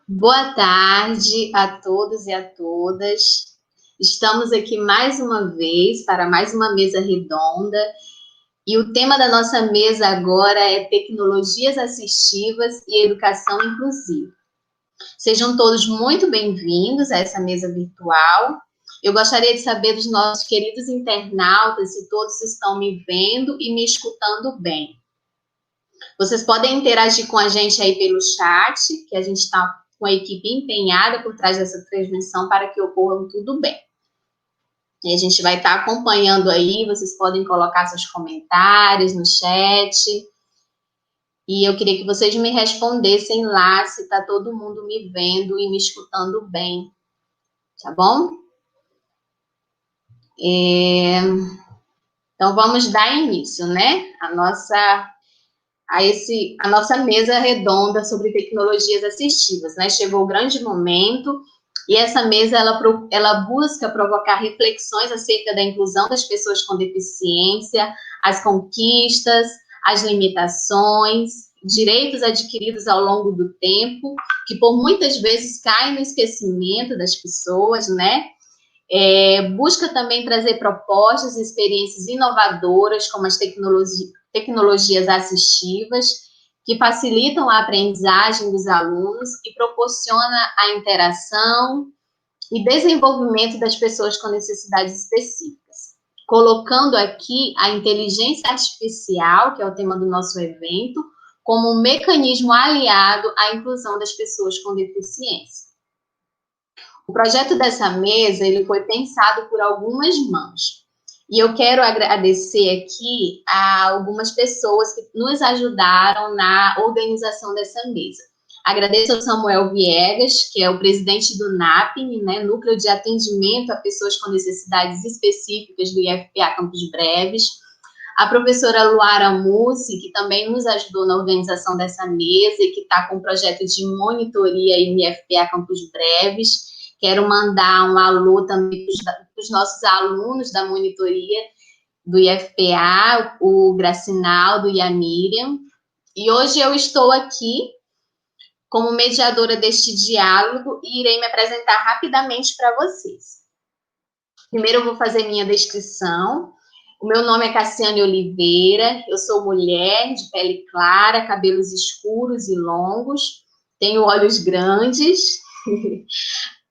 Boa tarde a todos e a todas. Estamos aqui mais uma vez para mais uma mesa redonda e o tema da nossa mesa agora é tecnologias assistivas e educação inclusiva. Sejam todos muito bem-vindos a essa mesa virtual. Eu gostaria de saber dos nossos queridos internautas se todos estão me vendo e me escutando bem. Vocês podem interagir com a gente aí pelo chat, que a gente está com a equipe empenhada por trás dessa transmissão para que ocorra tudo bem. E a gente vai estar acompanhando aí, vocês podem colocar seus comentários no chat. E eu queria que vocês me respondessem lá se está todo mundo me vendo e me escutando bem. Tá bom? Então, vamos dar início, né? A nossa mesa redonda sobre tecnologias assistivas, né? Chegou o grande momento e essa mesa ela busca provocar reflexões acerca da inclusão das pessoas com deficiência, as conquistas, as limitações, direitos adquiridos ao longo do tempo, que por muitas vezes caem no esquecimento das pessoas, né? Busca também trazer propostas e experiências inovadoras, como as tecnologias assistivas, que facilitam a aprendizagem dos alunos e proporciona a interação e desenvolvimento das pessoas com necessidades específicas. Colocando aqui a inteligência artificial, que é o tema do nosso evento, como um mecanismo aliado à inclusão das pessoas com deficiência. O projeto dessa mesa, ele foi pensado por algumas mãos. E eu quero agradecer aqui a algumas pessoas que nos ajudaram na organização dessa mesa. Agradeço ao Samuel Viegas, que é o presidente do NAPN, né, Núcleo de Atendimento a Pessoas com Necessidades Específicas do IFPA Campos Breves. A professora Luara Mussi, que também nos ajudou na organização dessa mesa e que está com o projeto de monitoria aí no IFPA Campos Breves. Quero mandar um alô também para os nossos alunos da monitoria do IFPA, o Gracinaldo e a Miriam. E hoje eu estou aqui como mediadora deste diálogo e irei me apresentar rapidamente para vocês. Primeiro eu vou fazer minha descrição. O meu nome é Cassiane Oliveira, eu sou mulher, de pele clara, cabelos escuros e longos, tenho olhos grandes,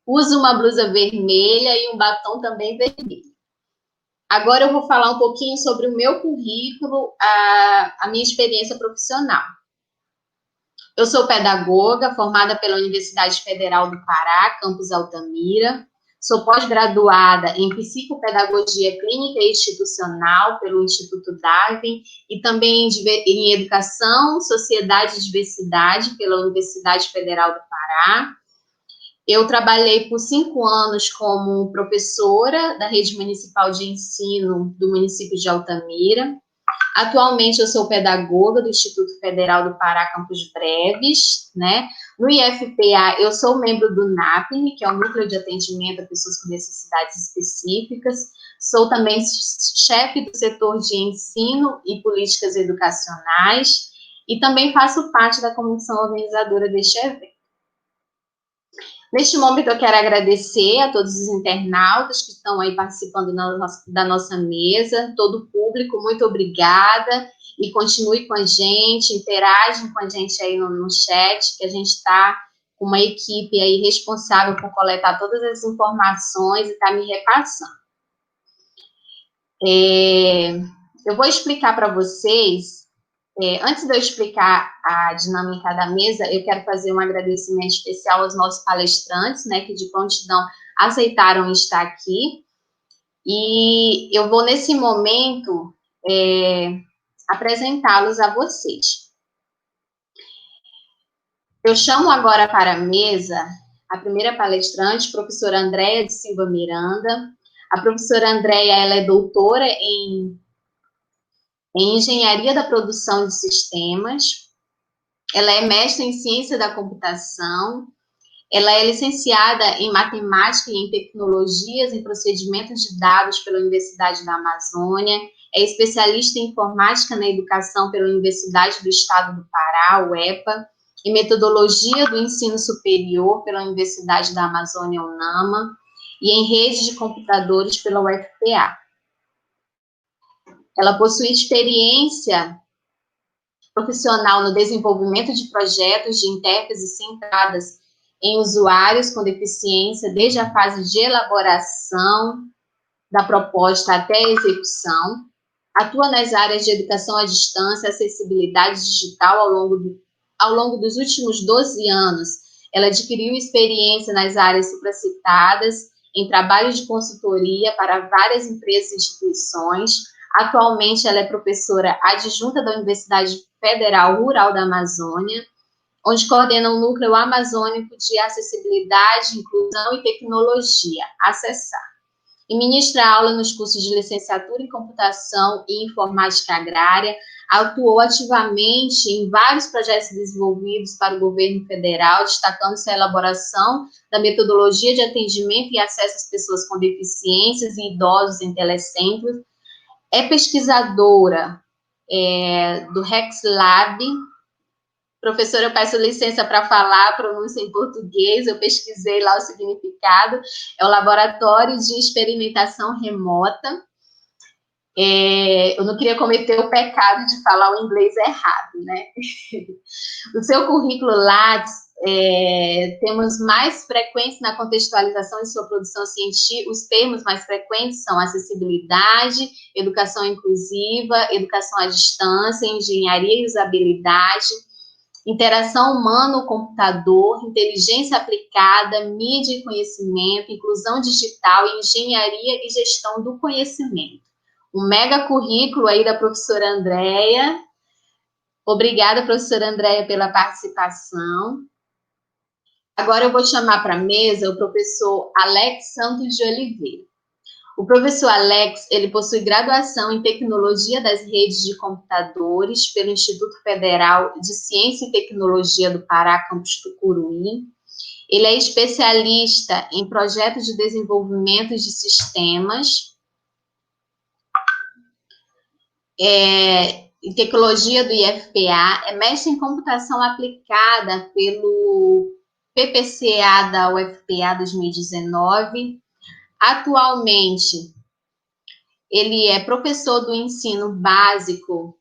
uso uma blusa vermelha e um batom também vermelho. Agora eu vou falar um pouquinho sobre o meu currículo, a minha experiência profissional. Eu sou pedagoga, formada pela Universidade Federal do Pará, campus Altamira. Sou pós-graduada em Psicopedagogia Clínica e Institucional pelo Instituto Darwin e também em Educação, Sociedade e Diversidade pela Universidade Federal do Pará. Eu trabalhei por 5 anos como professora da Rede Municipal de Ensino do município de Altamira. Atualmente, eu sou pedagoga do Instituto Federal do Pará, Campos Breves, né? No IFPA, eu sou membro do NAPN, que é o Núcleo de Atendimento a Pessoas com Necessidades Específicas. Sou também chefe do setor de Ensino e Políticas Educacionais e também faço parte da comissão organizadora deste evento. Neste momento, eu quero agradecer a todos os internautas que estão aí participando da nossa mesa, todo o público, muito obrigada, e continue com a gente, interagem com a gente aí no chat, que a gente está com uma equipe aí responsável por coletar todas as informações e está me repassando. Eu vou explicar para vocês. Antes de eu explicar a dinâmica da mesa, eu quero fazer um agradecimento especial aos nossos palestrantes, né, que de prontidão aceitaram estar aqui. E eu vou, nesse momento, apresentá-los a vocês. Eu chamo agora para a mesa a primeira palestrante, professora Andréia de Silva Miranda. A professora Andréia, ela é doutora em Engenharia da Produção de Sistemas, ela é mestre em Ciência da Computação, ela é licenciada em Matemática e em Tecnologias e Procedimentos de Dados pela Universidade da Amazônia, é especialista em Informática na Educação pela Universidade do Estado do Pará, UEPA, em metodologia do ensino superior pela Universidade da Amazônia, UNAMA, e em rede de computadores pela UFPA. Ela possui experiência profissional no desenvolvimento de projetos de intérfaces centradas em usuários com deficiência, desde a fase de elaboração da proposta até a execução. Atua nas áreas de educação à distância, acessibilidade digital ao longo dos últimos 12 anos. Ela adquiriu experiência nas áreas supracitadas, em trabalho de consultoria para várias empresas e instituições. Atualmente, ela é professora adjunta da Universidade Federal Rural da Amazônia, onde coordena o Núcleo Amazônico de Acessibilidade, Inclusão e Tecnologia, acessar. E ministra aula nos cursos de licenciatura em Computação e Informática Agrária, atuou ativamente em vários projetos desenvolvidos para o governo federal, destacando-se a elaboração da metodologia de atendimento e acesso às pessoas com deficiências e idosos em telecentros. É pesquisadora do RexLab. Professora, eu peço licença para falar a pronúncia em português, eu pesquisei lá o significado, é o Laboratório de Experimentação Remota. Eu não queria cometer o pecado de falar o inglês errado, né? No seu currículo Lattes, temos mais frequentes na contextualização de sua produção científica, os termos mais frequentes são acessibilidade, educação inclusiva, educação à distância, engenharia e usabilidade, interação humano-computador, inteligência aplicada, mídia e conhecimento, inclusão digital, engenharia e gestão do conhecimento. Um mega currículo aí da professora Andréia. Obrigada, professora Andréia, pela participação. Agora eu vou chamar para a mesa o professor Alex Santos de Oliveira. O professor Alex, ele possui graduação em Tecnologia das Redes de Computadores pelo Instituto Federal de Ciência e Tecnologia do Pará, campus Tucuruí. Ele é especialista em projetos de desenvolvimento de sistemas, em tecnologia do IFPA, é mestre em computação aplicada pelo PPCA da UFPA 2019. Atualmente, ele é professor do ensino básico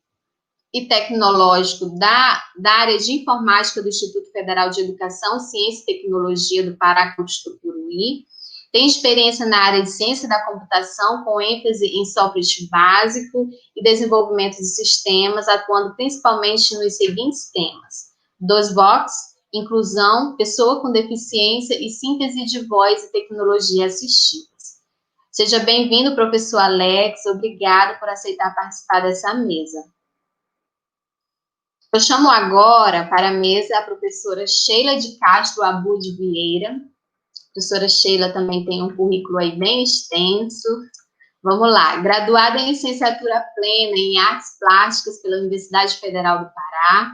e tecnológico da área de informática do Instituto Federal de Educação, Ciência e Tecnologia do Pará, campus Tucuruí. Tem experiência na área de ciência da computação, com ênfase em software básico e desenvolvimento de sistemas, atuando principalmente nos seguintes temas: DOSBox, inclusão, pessoa com deficiência e síntese de voz e tecnologia assistiva. Seja bem-vindo, professor Alex, obrigado por aceitar participar dessa mesa. Eu chamo agora para a mesa a professora Sheila de Castro Abud Vieira. A professora Sheila também tem um currículo aí bem extenso. Vamos lá, graduada em licenciatura plena em artes plásticas pela Universidade Federal do Pará,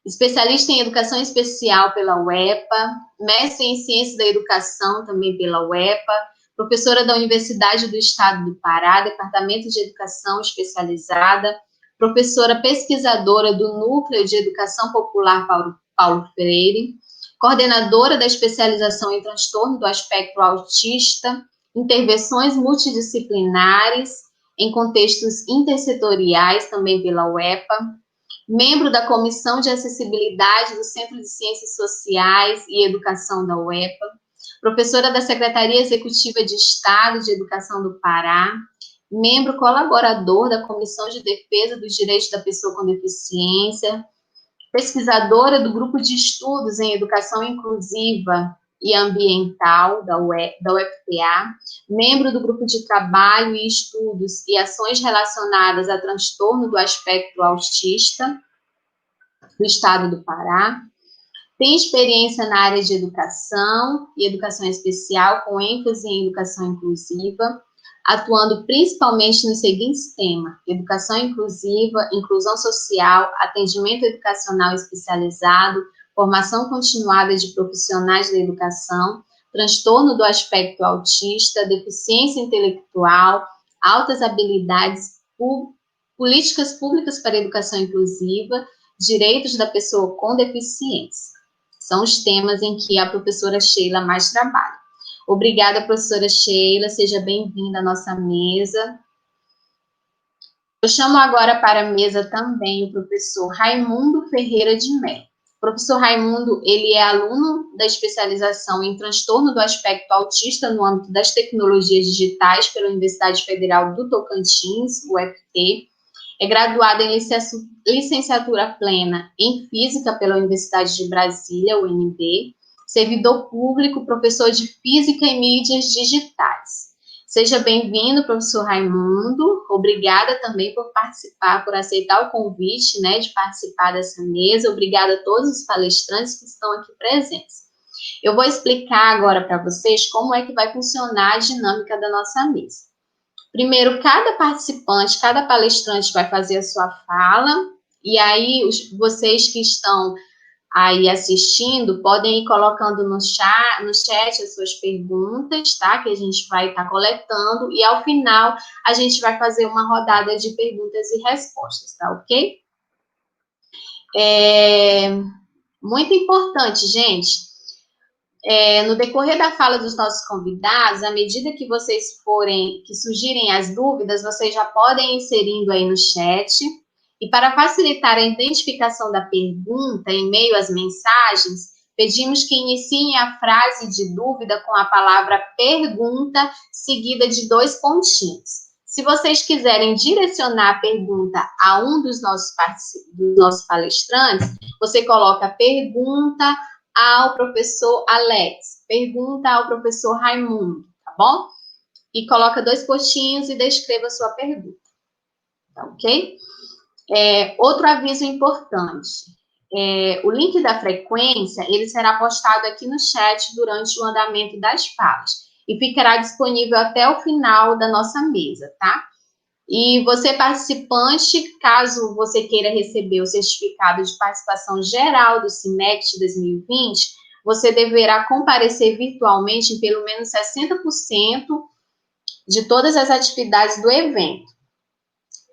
especialista em educação especial pela UEPA, mestre em ciências da educação também pela UEPA, professora da Universidade do Estado do Pará, Departamento de Educação Especializada, professora pesquisadora do Núcleo de Educação Popular Paulo Freire, coordenadora da especialização em transtorno do aspecto autista, intervenções multidisciplinares em contextos intersetoriais, também pela UEPA, membro da Comissão de Acessibilidade do Centro de Ciências Sociais e Educação da UEPA, professora da Secretaria Executiva de Estado de Educação do Pará, membro colaborador da Comissão de Defesa dos Direitos da Pessoa com Deficiência, pesquisadora do Grupo de Estudos em Educação Inclusiva e Ambiental da UFPA, membro do Grupo de Trabalho e Estudos e Ações Relacionadas a Transtorno do Aspecto Autista do Estado do Pará, tem experiência na área de educação e educação especial, com ênfase em educação inclusiva, atuando principalmente nos seguintes temas: educação inclusiva, inclusão social, atendimento educacional especializado, formação continuada de profissionais da educação, transtorno do aspecto autista, deficiência intelectual, altas habilidades, políticas públicas para a educação inclusiva, direitos da pessoa com deficiência. São os temas em que a professora Sheila mais trabalha. Obrigada, professora Sheila, seja bem-vinda à nossa mesa. Eu chamo agora para a mesa também o professor Raimundo Ferreira de Mello. O professor Raimundo, ele é aluno da especialização em transtorno do aspecto autista no âmbito das tecnologias digitais pela Universidade Federal do Tocantins, UFT. É graduado em licenciatura plena em Física pela Universidade de Brasília, UNB. Servidor público, professor de Física e Mídias Digitais. Seja bem-vindo, professor Raimundo. Obrigada também por participar, por aceitar o convite, né, de participar dessa mesa. Obrigada a todos os palestrantes que estão aqui presentes. Eu vou explicar agora para vocês como é que vai funcionar a dinâmica da nossa mesa. Primeiro, cada participante, cada palestrante vai fazer a sua fala, e aí vocês que estão aí assistindo, podem ir colocando no chat as suas perguntas, tá? Que a gente vai estar coletando, e ao final a gente vai fazer uma rodada de perguntas e respostas, tá ok? Muito importante, gente, no decorrer da fala dos nossos convidados, à medida que que surgirem as dúvidas, vocês já podem ir inserindo aí no chat. E para facilitar a identificação da pergunta em meio às mensagens, pedimos que iniciem a frase de dúvida com a palavra pergunta, seguida de 2 pontinhos. Se vocês quiserem direcionar a pergunta a um dos nossos palestrantes, você coloca pergunta ao professor Alex, pergunta ao professor Raimundo, tá bom? E coloca 2 pontinhos e descreva a sua pergunta, tá ok? Outro aviso importante, o link da frequência, ele será postado aqui no chat durante o andamento das falas e ficará disponível até o final da nossa mesa, tá? E você, participante, caso você queira receber o certificado de participação geral do CIMECT 2020, você deverá comparecer virtualmente em pelo menos 60% de todas as atividades do evento,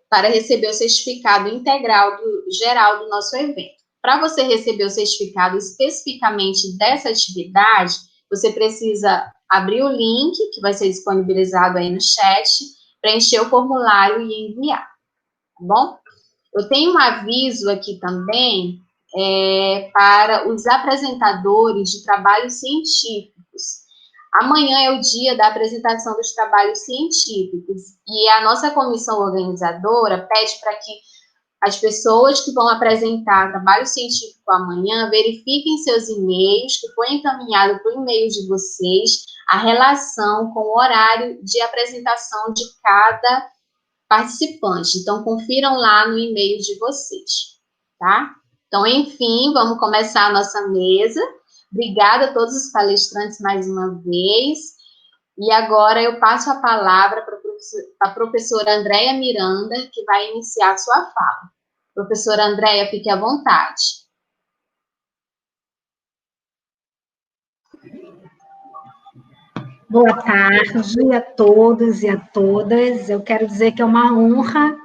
para receber o certificado integral geral do nosso evento. Para você receber o certificado especificamente dessa atividade, você precisa abrir o link, que vai ser disponibilizado aí no chat, preencher o formulário e enviar, tá bom? Eu tenho um aviso aqui também para os apresentadores de trabalhos científicos. Amanhã é o dia da apresentação dos trabalhos científicos e a nossa comissão organizadora pede para que as pessoas que vão apresentar trabalho científico amanhã verifiquem seus e-mails, que foi encaminhado para o e-mail de vocês a relação com o horário de apresentação de cada participante. Então, confiram lá no e-mail de vocês, tá? Então, enfim, vamos começar a nossa mesa. Obrigada a todos os palestrantes mais uma vez. E agora eu passo a palavra para a professora Andréia Miranda, que vai iniciar a sua fala. Professora Andréia, fique à vontade. Boa tarde a todos e a todas. Eu quero dizer que é uma honra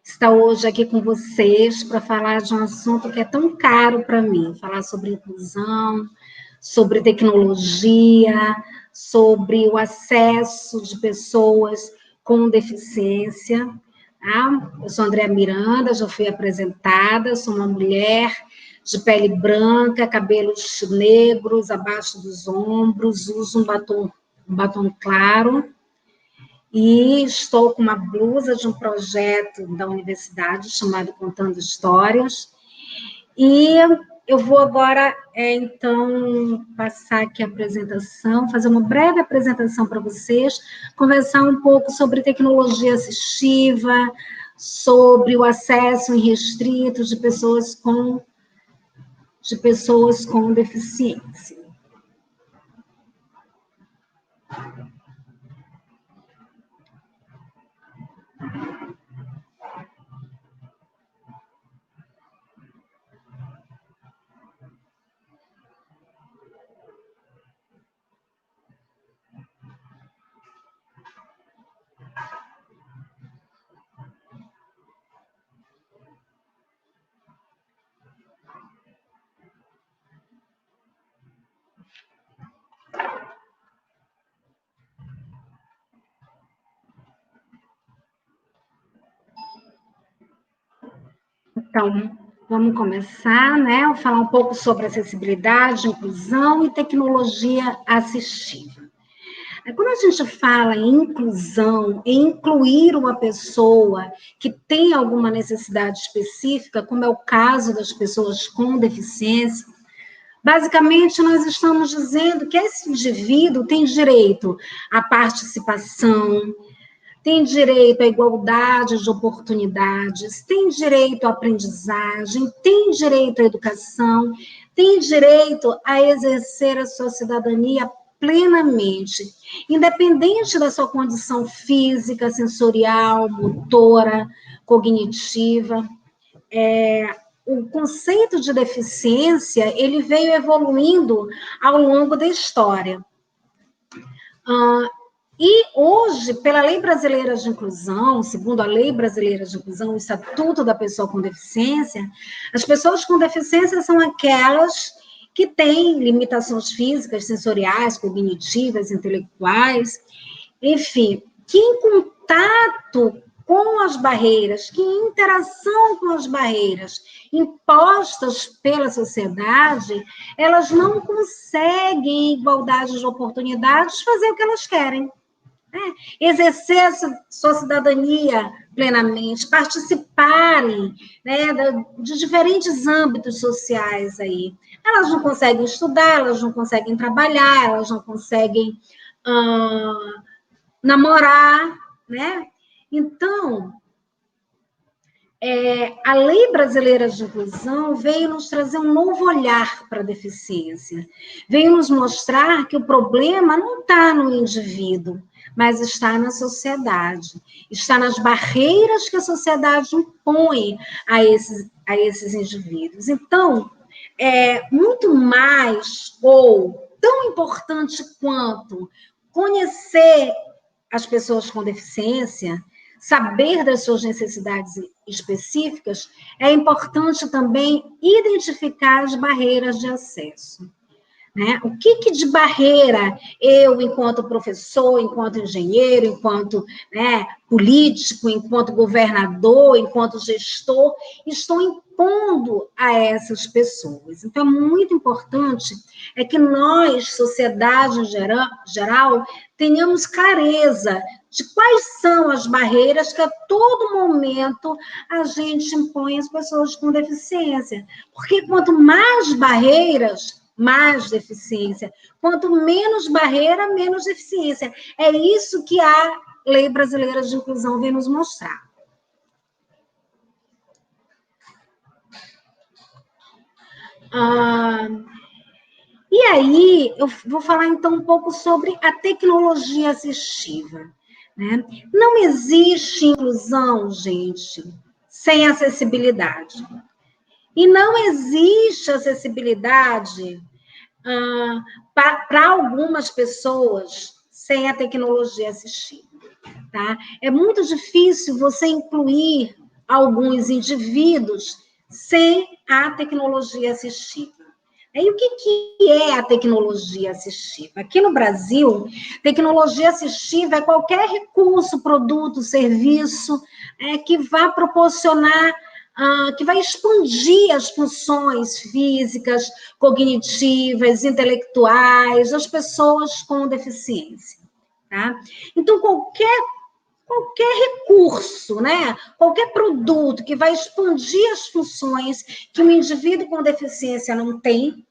estar hoje aqui com vocês para falar de um assunto que é tão caro para mim, falar sobre inclusão, sobre tecnologia, sobre o acesso de pessoas com deficiência. Eu sou Andréa Miranda, já fui apresentada, sou uma mulher de pele branca, cabelos negros abaixo dos ombros, uso um batom claro, e estou com uma blusa de um projeto da universidade chamado Contando Histórias. E eu vou agora, então, passar aqui a apresentação, fazer uma breve apresentação para vocês, conversar um pouco sobre tecnologia assistiva, sobre o acesso irrestrito de pessoas com deficiência. Então, vamos começar, né? Vou falar um pouco sobre acessibilidade, inclusão e tecnologia assistiva. Quando a gente fala em inclusão, em incluir uma pessoa que tem alguma necessidade específica, como é o caso das pessoas com deficiência, basicamente nós estamos dizendo que esse indivíduo tem direito à participação, tem direito à igualdade de oportunidades, tem direito à aprendizagem, tem direito à educação, tem direito a exercer a sua cidadania plenamente, independente da sua condição física, sensorial, motora, cognitiva. O conceito de deficiência, ele veio evoluindo ao longo da história. E hoje, pela Lei Brasileira de Inclusão, segundo a Lei Brasileira de Inclusão, o Estatuto da Pessoa com Deficiência, as pessoas com deficiência são aquelas que têm limitações físicas, sensoriais, cognitivas, intelectuais, enfim, que em contato com as barreiras, que em interação com as barreiras impostas pela sociedade, elas não conseguem, em igualdade de oportunidades, fazer o que elas querem. Exercer a sua cidadania plenamente, participarem, né, de diferentes âmbitos sociais aí. Elas não conseguem estudar, elas não conseguem trabalhar, elas não conseguem namorar, né? Então, a Lei Brasileira de Inclusão veio nos trazer um novo olhar para a deficiência, veio nos mostrar que o problema não está no indivíduo, mas está na sociedade, está nas barreiras que a sociedade impõe a esses indivíduos. Então, muito mais, ou tão importante quanto conhecer as pessoas com deficiência, saber das suas necessidades específicas, é importante também identificar as barreiras de acesso. Né? O que de barreira eu, enquanto professor, enquanto engenheiro, enquanto político, enquanto governador, enquanto gestor, estou impondo a essas pessoas? Então, é muito importante que nós, sociedade em geral, tenhamos clareza de quais são as barreiras que a todo momento a gente impõe às pessoas com deficiência. Porque quanto mais barreiras, mais deficiência. Quanto menos barreira, menos deficiência. É isso que a Lei Brasileira de Inclusão vem nos mostrar. E aí, eu vou falar então um pouco sobre a tecnologia assistiva. Né? Não existe inclusão, gente, sem acessibilidade. E não existe acessibilidade para algumas pessoas sem a tecnologia assistiva. Tá? É muito difícil você incluir alguns indivíduos sem a tecnologia assistiva. E o que é a tecnologia assistiva? Aqui no Brasil, tecnologia assistiva é qualquer recurso, produto, serviço que vá proporcionar, que vai expandir as funções físicas, cognitivas, intelectuais das pessoas com deficiência. Tá? Então, qualquer recurso, né? Qualquer produto que vai expandir as funções que um indivíduo com deficiência não tem,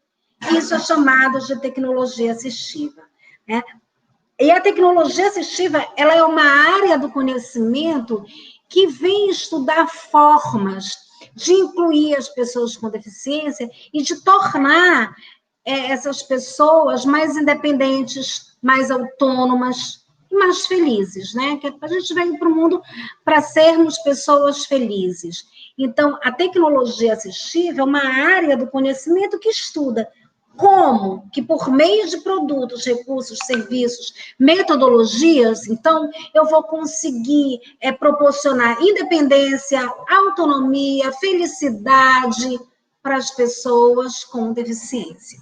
isso é chamado de tecnologia assistiva. Né? E a tecnologia assistiva, ela é uma área do conhecimento que vem estudar formas de incluir as pessoas com deficiência e de tornar essas pessoas mais independentes, mais autônomas, mais felizes, né? Que a gente veio para o mundo para sermos pessoas felizes. Então, a tecnologia assistiva é uma área do conhecimento que estuda como que por meio de produtos, recursos, serviços, metodologias, então, eu vou conseguir proporcionar independência, autonomia, felicidade para as pessoas com deficiência.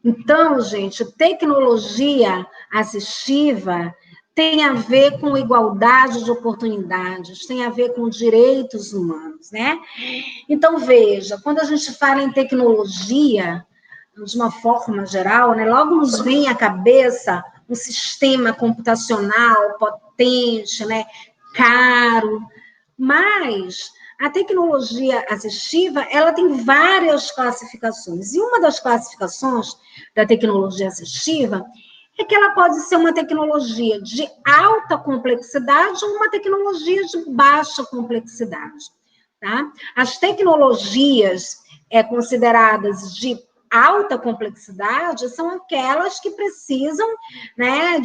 Então, gente, tecnologia assistiva tem a ver com igualdade de oportunidades, tem a ver com direitos humanos, né? Então, veja, quando a gente fala em tecnologia, de uma forma geral, né, logo nos vem à cabeça um sistema computacional potente, né, caro, mas a tecnologia assistiva, ela tem várias classificações, e uma das classificações da tecnologia assistiva é que ela pode ser uma tecnologia de alta complexidade ou uma tecnologia de baixa complexidade, tá? As tecnologias consideradas de alta complexidade são aquelas que precisam, né,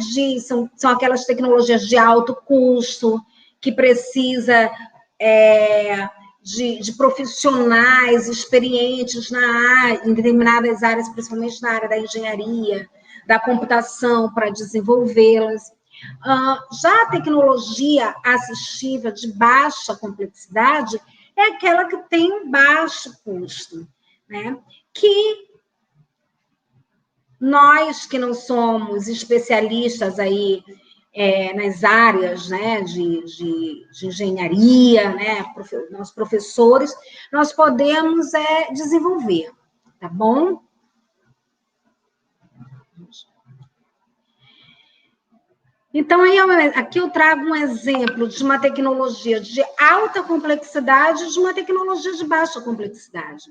são aquelas tecnologias de alto custo, que precisa de profissionais experientes em determinadas áreas, principalmente na área da engenharia, da computação, para desenvolvê-las. Já a tecnologia assistiva de baixa complexidade é aquela que tem um baixo custo, né? Que nós que não somos especialistas aí nas áreas, né, de engenharia, né, nós professores, nós podemos desenvolver, tá bom? Então, aqui eu trago um exemplo de uma tecnologia de alta complexidade e de uma tecnologia de baixa complexidade.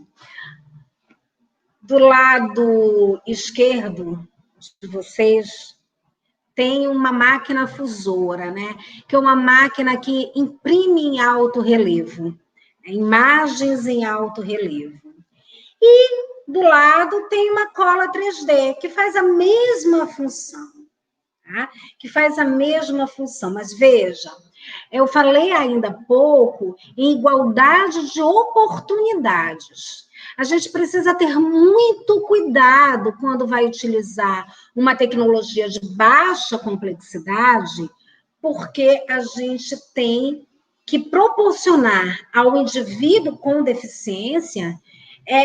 Do lado esquerdo de vocês, tem uma máquina fusora, né? Que é uma máquina que imprime em alto relevo, imagens em alto relevo. E do lado tem uma cola 3D, que faz a mesma função, tá? Que faz a mesma função. Mas veja, eu falei ainda há pouco em igualdade de oportunidades. A gente precisa ter muito cuidado quando vai utilizar uma tecnologia de baixa complexidade, porque a gente tem que proporcionar ao indivíduo com deficiência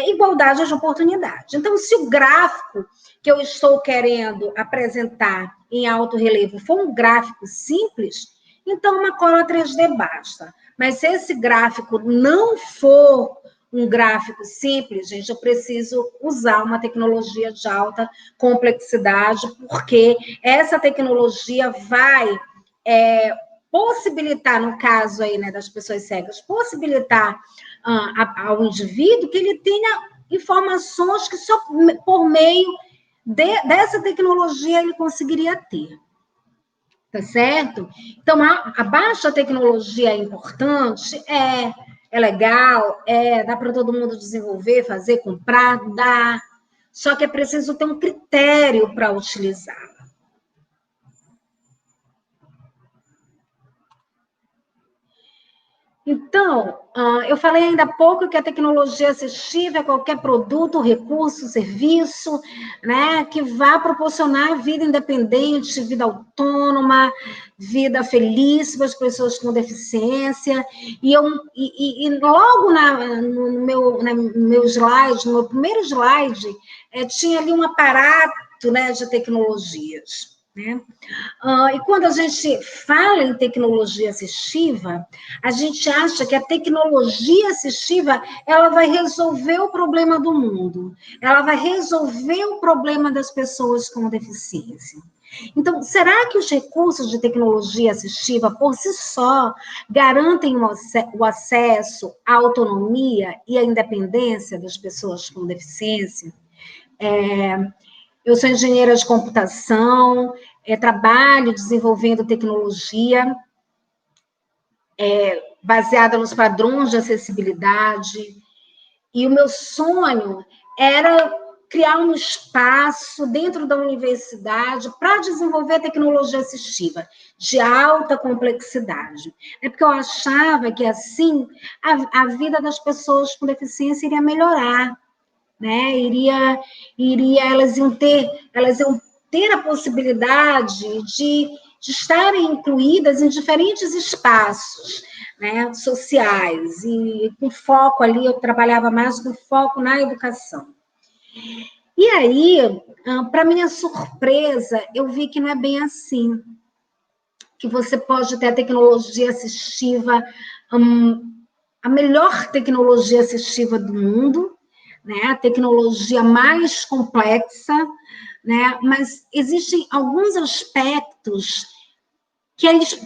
igualdade de oportunidade. Então, se o gráfico que eu estou querendo apresentar em alto relevo for um gráfico simples, então uma cola 3D basta. Mas se esse gráfico não for um gráfico simples, gente, eu preciso usar uma tecnologia de alta complexidade, porque essa tecnologia vai possibilitar, no caso aí, né, das pessoas cegas, possibilitar ao indivíduo que ele tenha informações que só por meio dessa tecnologia ele conseguiria ter. Tá certo? Então, a baixa tecnologia é importante? É legal, dá para todo mundo desenvolver, fazer, comprar, dá. Só que é preciso ter um critério para utilizá-la. Então, eu falei ainda há pouco que a tecnologia assistiva é qualquer produto, recurso, serviço, né, que vá proporcionar vida independente, vida autônoma, vida feliz para as pessoas com deficiência. E logo no meu slide, no meu primeiro slide, tinha ali um aparato, né, de tecnologias. Né? E quando a gente fala em tecnologia assistiva, a gente acha que a tecnologia assistiva ela vai resolver o problema do mundo, ela vai resolver o problema das pessoas com deficiência. Então, será que os recursos de tecnologia assistiva, por si só, garantem o acesso à autonomia e à independência das pessoas com deficiência? Eu sou engenheira de computação, trabalho desenvolvendo tecnologia baseada nos padrões de acessibilidade, e o meu sonho era criar um espaço dentro da universidade para desenvolver tecnologia assistiva de alta complexidade. É porque eu achava que, assim, a vida das pessoas com deficiência iria melhorar, né? Elas iam ter a possibilidade de estarem incluídas em diferentes espaços, né, sociais, e com foco ali, eu trabalhava mais com foco na educação. E aí, para minha surpresa, eu vi que não é bem assim. que você pode ter a tecnologia assistiva, a melhor tecnologia assistiva do mundo, né? A tecnologia mais complexa, né? Mas existem alguns aspectos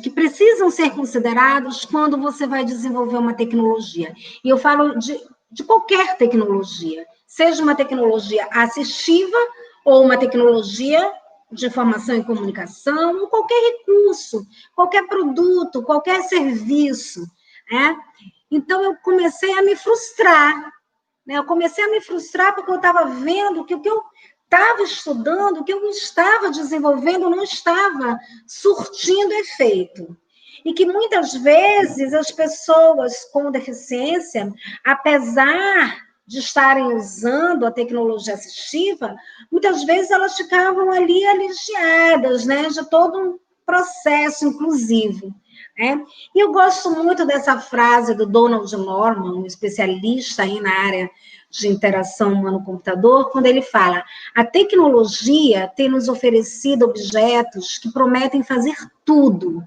que precisam ser considerados quando você vai desenvolver uma tecnologia. E eu falo de qualquer tecnologia, seja uma tecnologia assistiva ou uma tecnologia de informação e comunicação, ou qualquer recurso, qualquer produto, qualquer serviço, né? Então, eu comecei a me frustrar, né? Eu comecei a me frustrar porque eu estava vendo que o que eu estava estudando, o que eu estava desenvolvendo não estava surtindo efeito. E que muitas vezes as pessoas com deficiência, apesar de estarem usando a tecnologia assistiva, muitas vezes elas ficavam ali aliviadas, né, de todo um processo inclusivo. Né? E eu gosto muito dessa frase do Donald Norman, um especialista aí na área de interação humano-computador, quando ele fala: a tecnologia tem nos oferecido objetos que prometem fazer tudo,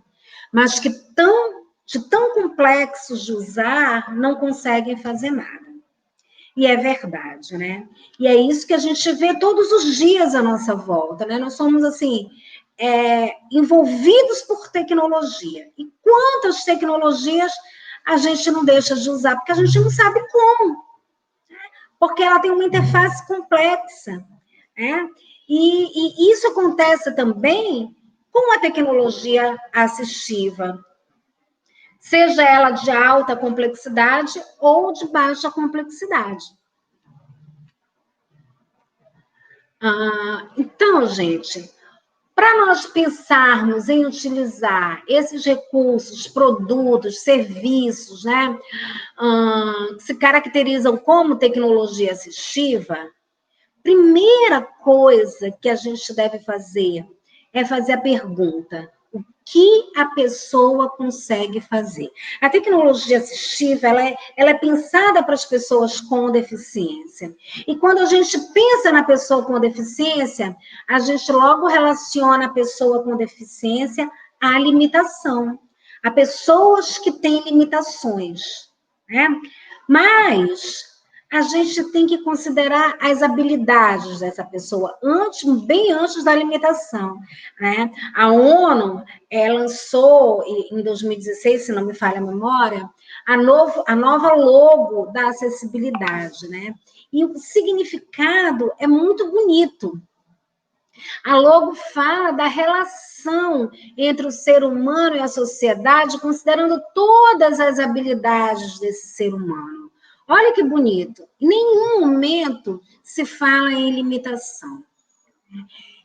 mas que de tão complexos de usar, não conseguem fazer nada. E é verdade, né? E é isso que a gente vê todos os dias à nossa volta, né? Nós somos, assim, envolvidos por tecnologia. E quantas tecnologias a gente não deixa de usar, porque a gente não sabe como. Porque ela tem uma interface complexa, né? E isso acontece também com a tecnologia assistiva, seja ela de alta complexidade ou de baixa complexidade. Então, gente, para nós pensarmos em utilizar esses recursos, produtos, serviços, né, que se caracterizam como tecnologia assistiva, primeira coisa que a gente deve fazer é fazer a pergunta: o que a pessoa consegue fazer? A tecnologia assistiva, ela é pensada para as pessoas com deficiência. E quando a gente pensa na pessoa com deficiência, a gente logo relaciona a pessoa com deficiência à limitação, a pessoas que têm limitações, né? Mas a gente tem que considerar as habilidades dessa pessoa, bem antes da limitação, né? A ONU lançou, em 2016, se não me falha a memória, a nova logo da acessibilidade, né? E o significado é muito bonito. A logo fala da relação entre o ser humano e a sociedade, considerando todas as habilidades desse ser humano. Olha que bonito. Em nenhum momento se fala em limitação.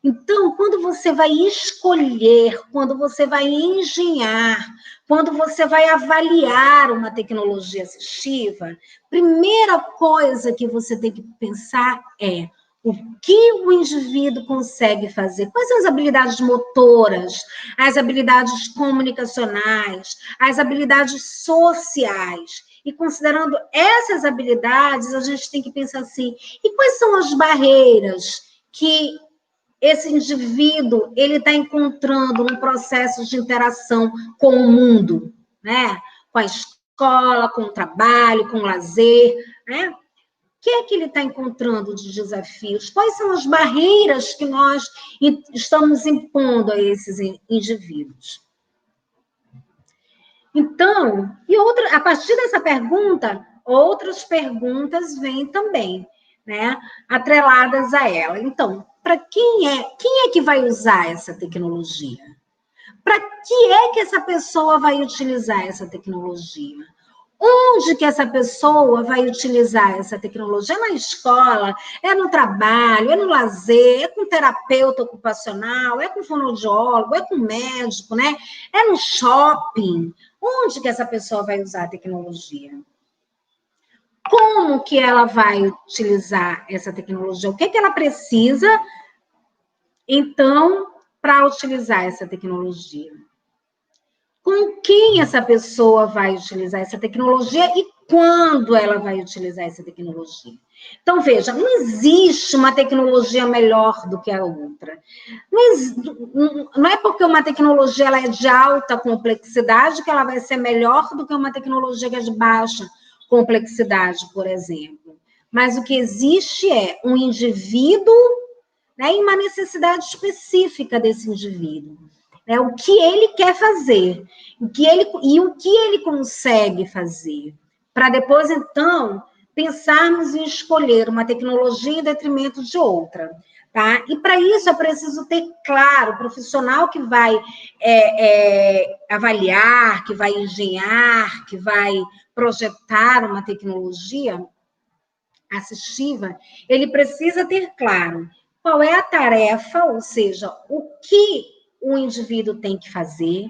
Então, quando você vai escolher, quando você vai engenhar, quando você vai avaliar uma tecnologia assistiva, primeira coisa que você tem que pensar é: o que o indivíduo consegue fazer? Quais são as habilidades motoras, as habilidades comunicacionais, as habilidades sociais? E considerando essas habilidades, a gente tem que pensar assim: e quais são as barreiras que esse indivíduo ele está encontrando no processo de interação com o mundo, né? Com a escola, com o trabalho, com o lazer, né? O que é que ele está encontrando de desafios? Quais são as barreiras que nós estamos impondo a esses indivíduos? Então, a partir dessa pergunta, outras perguntas vêm também, né? Atreladas a ela. Então, para quem é que vai usar essa tecnologia? Para que essa pessoa vai utilizar essa tecnologia? Onde que essa pessoa vai utilizar essa tecnologia? É na escola, é no trabalho, é no lazer, é com terapeuta ocupacional, é com fonoaudiólogo, é com médico, né? É no shopping. Onde que essa pessoa vai usar a tecnologia? Como que ela vai utilizar essa tecnologia? O que que ela precisa, então, para utilizar essa tecnologia? Com quem essa pessoa vai utilizar essa tecnologia e quando ela vai utilizar essa tecnologia. Então, veja, não existe uma tecnologia melhor do que a outra. Não é porque uma tecnologia ela é de alta complexidade que ela vai ser melhor do que uma tecnologia que é de baixa complexidade, por exemplo. Mas o que existe é um indivíduo, né, e uma necessidade específica desse indivíduo. Né, o que ele quer fazer, o que ele consegue fazer. Para depois, então, pensarmos em escolher uma tecnologia em detrimento de outra. Tá? E para isso é preciso ter claro, o profissional que vai avaliar, que vai engenhar, que vai projetar uma tecnologia assistiva, ele precisa ter claro qual é a tarefa, ou seja, o que o indivíduo tem que fazer,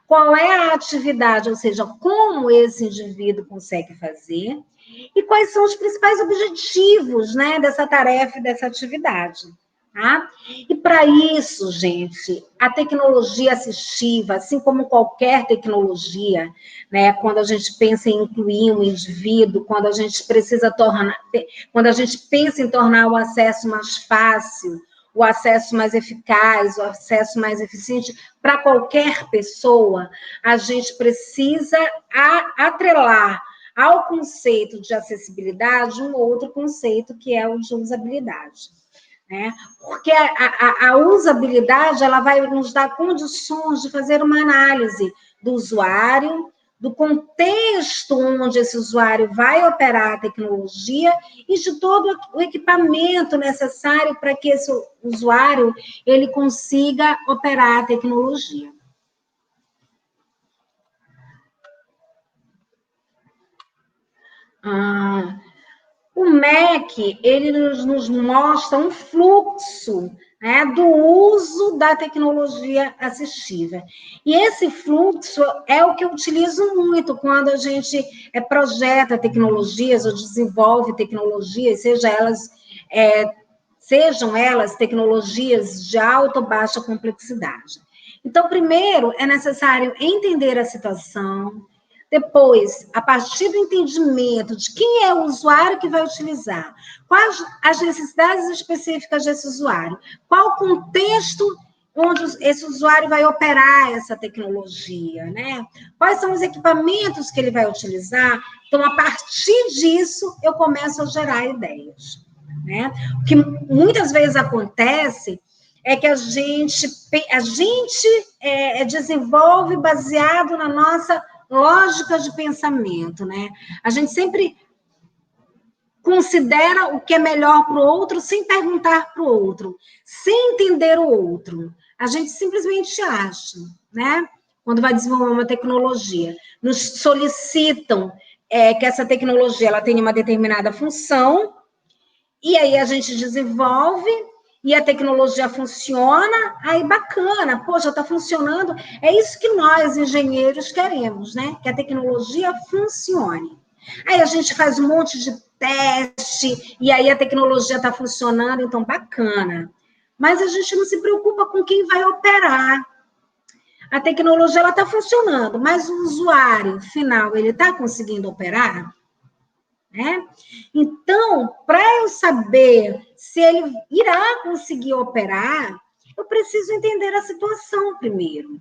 qual é a atividade, ou seja, como esse indivíduo consegue fazer, e quais são os principais objetivos, né, dessa tarefa e dessa atividade. Tá? E para isso, gente, a tecnologia assistiva, assim como qualquer tecnologia, né, quando a gente pensa em incluir um indivíduo, quando a gente pensa em tornar o acesso mais fácil, o acesso mais eficaz, o acesso mais eficiente para qualquer pessoa, a gente precisa atrelar ao conceito de acessibilidade um outro conceito que é o de usabilidade. Né? Porque a usabilidade ela vai nos dar condições de fazer uma análise do usuário, do contexto onde esse usuário vai operar a tecnologia e de todo o equipamento necessário para que esse usuário ele consiga operar a tecnologia. O MEC, ele nos mostra um fluxo, né, do uso da tecnologia assistiva. E esse fluxo é o que eu utilizo muito quando a gente projeta tecnologias ou desenvolve tecnologias, sejam elas tecnologias de alta ou baixa complexidade. Então, primeiro, é necessário entender a situação. Depois, a partir do entendimento de quem é o usuário que vai utilizar, quais as necessidades específicas desse usuário, qual o contexto onde esse usuário vai operar essa tecnologia, né? Quais são os equipamentos que ele vai utilizar. Então, a partir disso, eu começo a gerar ideias, né? O que muitas vezes acontece é que a gente desenvolve baseado na nossa lógica de pensamento, né? A gente sempre considera o que é melhor para o outro sem perguntar para o outro, sem entender o outro. A gente simplesmente acha, né? Quando vai desenvolver uma tecnologia, nos solicitam que essa tecnologia ela tenha uma determinada função, e aí a gente desenvolve e a tecnologia funciona, aí bacana, poxa, está funcionando. É isso que nós, engenheiros, queremos, né? Que a tecnologia funcione. Aí a gente faz um monte de teste, e aí a tecnologia está funcionando, então bacana. Mas a gente não se preocupa com quem vai operar. A tecnologia ela está funcionando, mas o usuário final, ele está conseguindo operar? Né? Então, para eu saber se ele irá conseguir operar, eu preciso entender a situação primeiro.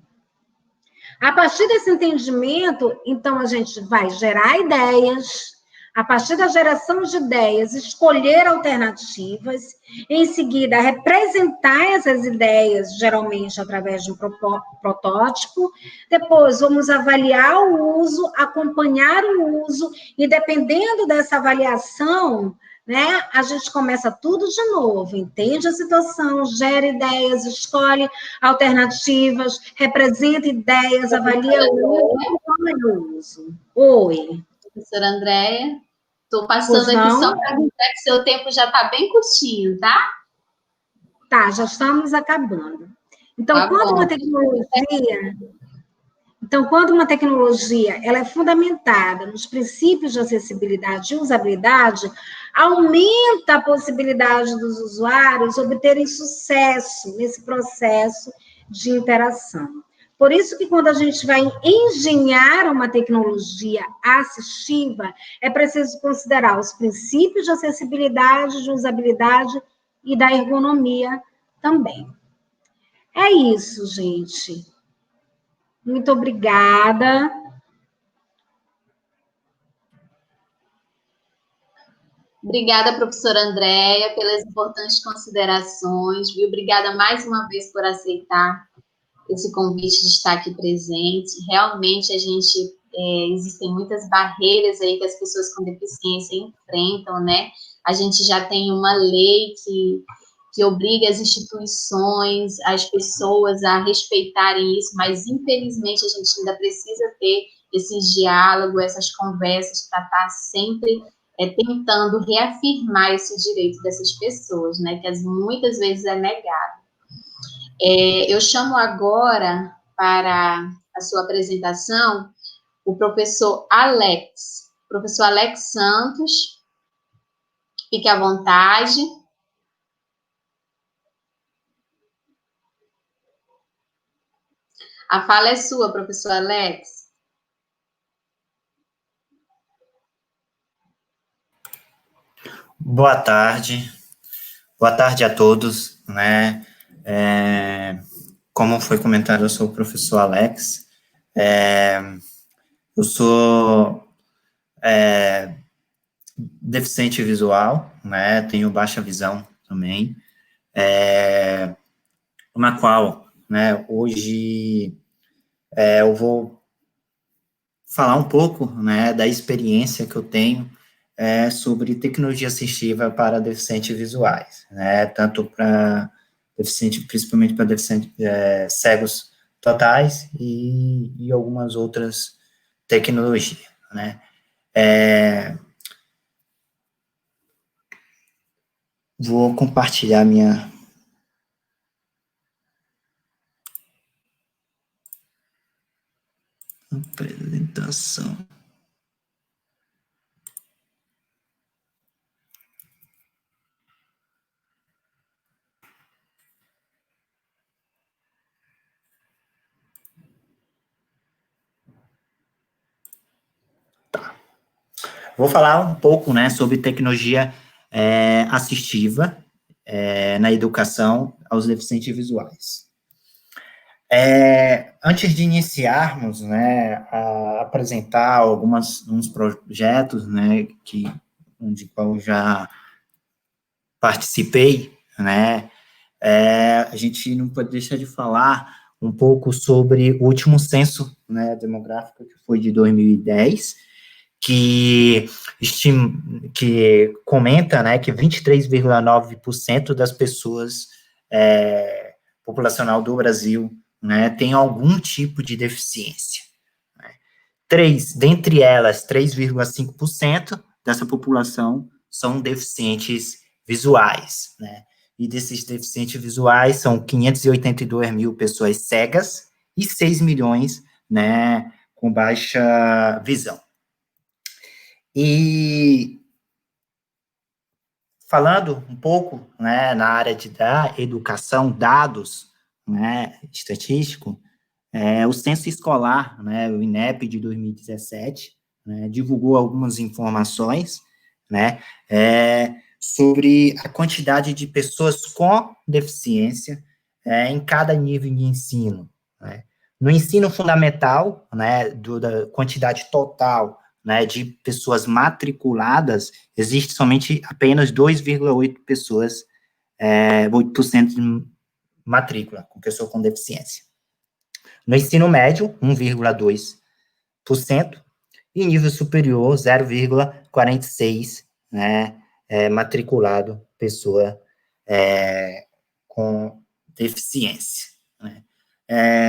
A partir desse entendimento, então, a gente vai gerar ideias, a partir da geração de ideias, escolher alternativas, em seguida, representar essas ideias, geralmente através de um protótipo, depois vamos avaliar o uso, acompanhar o uso, e dependendo dessa avaliação, né, a gente começa tudo de novo, entende a situação, gera ideias, escolhe alternativas, representa ideias, avalia o uso. Oi. Professora Andréia, estou passando aqui só para avisar que seu tempo já está bem curtinho, tá? Tá, já estamos acabando. Então, tá quando uma tecnologia ela é fundamentada nos princípios de acessibilidade e usabilidade, aumenta a possibilidade dos usuários obterem sucesso nesse processo de interação. Por isso que quando a gente vai engenhar uma tecnologia assistiva, é preciso considerar os princípios de acessibilidade, de usabilidade e da ergonomia também. É isso, gente. Muito obrigada. Obrigada, professora Andréia, pelas importantes considerações, viu? Obrigada mais uma vez por aceitar esse convite de estar aqui presente. Realmente, existem muitas barreiras aí que as pessoas com deficiência enfrentam, né? A gente já tem uma lei que obriga as instituições, as pessoas a respeitarem isso, mas, infelizmente, a gente ainda precisa ter esse diálogo, essas conversas, para estar sempre tentando reafirmar esse direito dessas pessoas, né? Que muitas vezes é negado. Eu chamo agora para a sua apresentação o professor Alex. Professor Alex Santos, fique à vontade. A fala é sua, professor Alex. Boa tarde a todos, né? Como foi comentado, eu sou o professor Alex, eu sou deficiente visual, né? Tenho baixa visão também, na qual, né, hoje eu vou falar um pouco, né, da experiência que eu tenho sobre tecnologia assistiva para deficientes visuais, né, tanto para deficiente, principalmente para deficientes cegos totais e algumas outras tecnologias, né. Vou compartilhar minha apresentação. Vou falar um pouco, né, sobre tecnologia assistiva na educação aos deficientes visuais. Antes de iniciarmos, né, a apresentar uns projetos, né, de qual já participei, né, a gente não pode deixar de falar um pouco sobre o último censo, né, demográfico, que foi de 2010, que comenta, né, que 23,9% das pessoas populacional do Brasil, né, tem algum tipo de deficiência. Né. Dentre elas, 3,5% dessa população são deficientes visuais, né, e desses deficientes visuais são 582 mil pessoas cegas e 6 milhões, né, com baixa visão. E falando um pouco, né, na área da educação, dados, né, estatístico, o Censo Escolar, né, o INEP de 2017, né, divulgou algumas informações, né, sobre a quantidade de pessoas com deficiência em cada nível de ensino. Né. No ensino fundamental, né, da quantidade total, né, de pessoas matriculadas, existe somente apenas 2,8 pessoas, 8% de matrícula com pessoa com deficiência. No ensino médio, 1,2%, e nível superior, 0,46%, né, matriculado pessoa com deficiência. Né.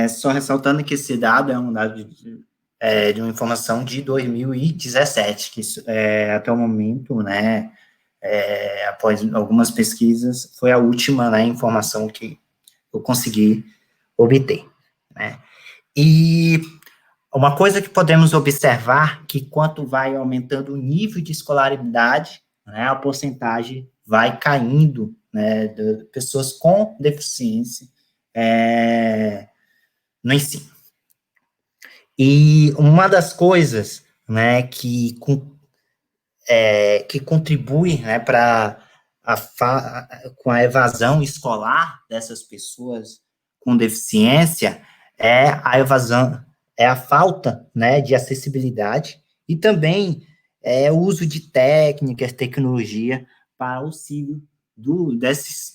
Só ressaltando que esse dado é um dado de uma informação de 2017, que até o momento, né, após algumas pesquisas, foi a última, né, informação que eu consegui obter. Né. E uma coisa que podemos observar, que quanto vai aumentando o nível de escolaridade, né, a porcentagem vai caindo, né, de pessoas com deficiência no ensino. E uma das coisas, né, que contribui, né, com a evasão escolar dessas pessoas com deficiência é a evasão, é a falta, né, de acessibilidade e também o uso de técnicas, tecnologia para auxílio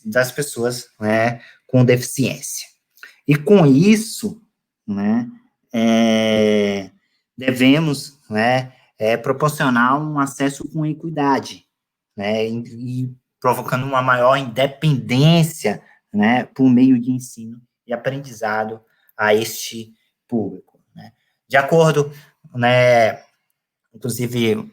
das pessoas, né, com deficiência. E com isso, né, devemos, né, proporcionar um acesso com equidade, né, e provocando uma maior independência, né, por meio de ensino e aprendizado a este público, né. De acordo, né, inclusive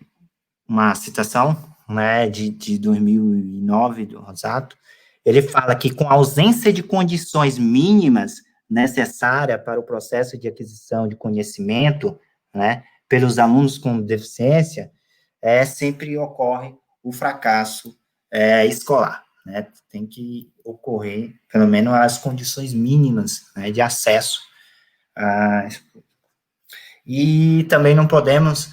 uma citação, né, de 2009 do Rosato, ele fala que com a ausência de condições mínimas necessárias para o processo de aquisição de conhecimento, né, pelos alunos com deficiência, sempre ocorre o fracasso escolar, né? Tem que ocorrer, pelo menos, as condições mínimas, né, de acesso. E também não podemos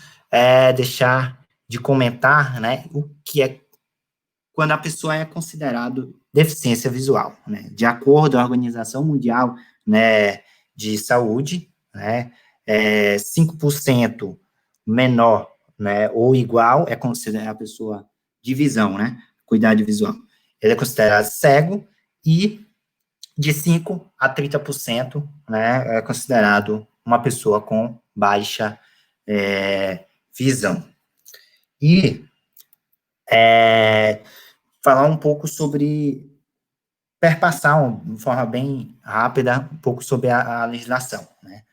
deixar de comentar, né, o que é quando a pessoa é considerada deficiência visual, né? De acordo com a Organização Mundial, né, de Saúde, né, 5% menor, né, ou igual é considerada a pessoa de visão, né, cuidado visual. Ele é considerado cego e de 5 a 30%, né, é considerado uma pessoa com baixa visão. E falar um pouco sobre, perpassar de forma bem rápida, um pouco sobre a legislação, né.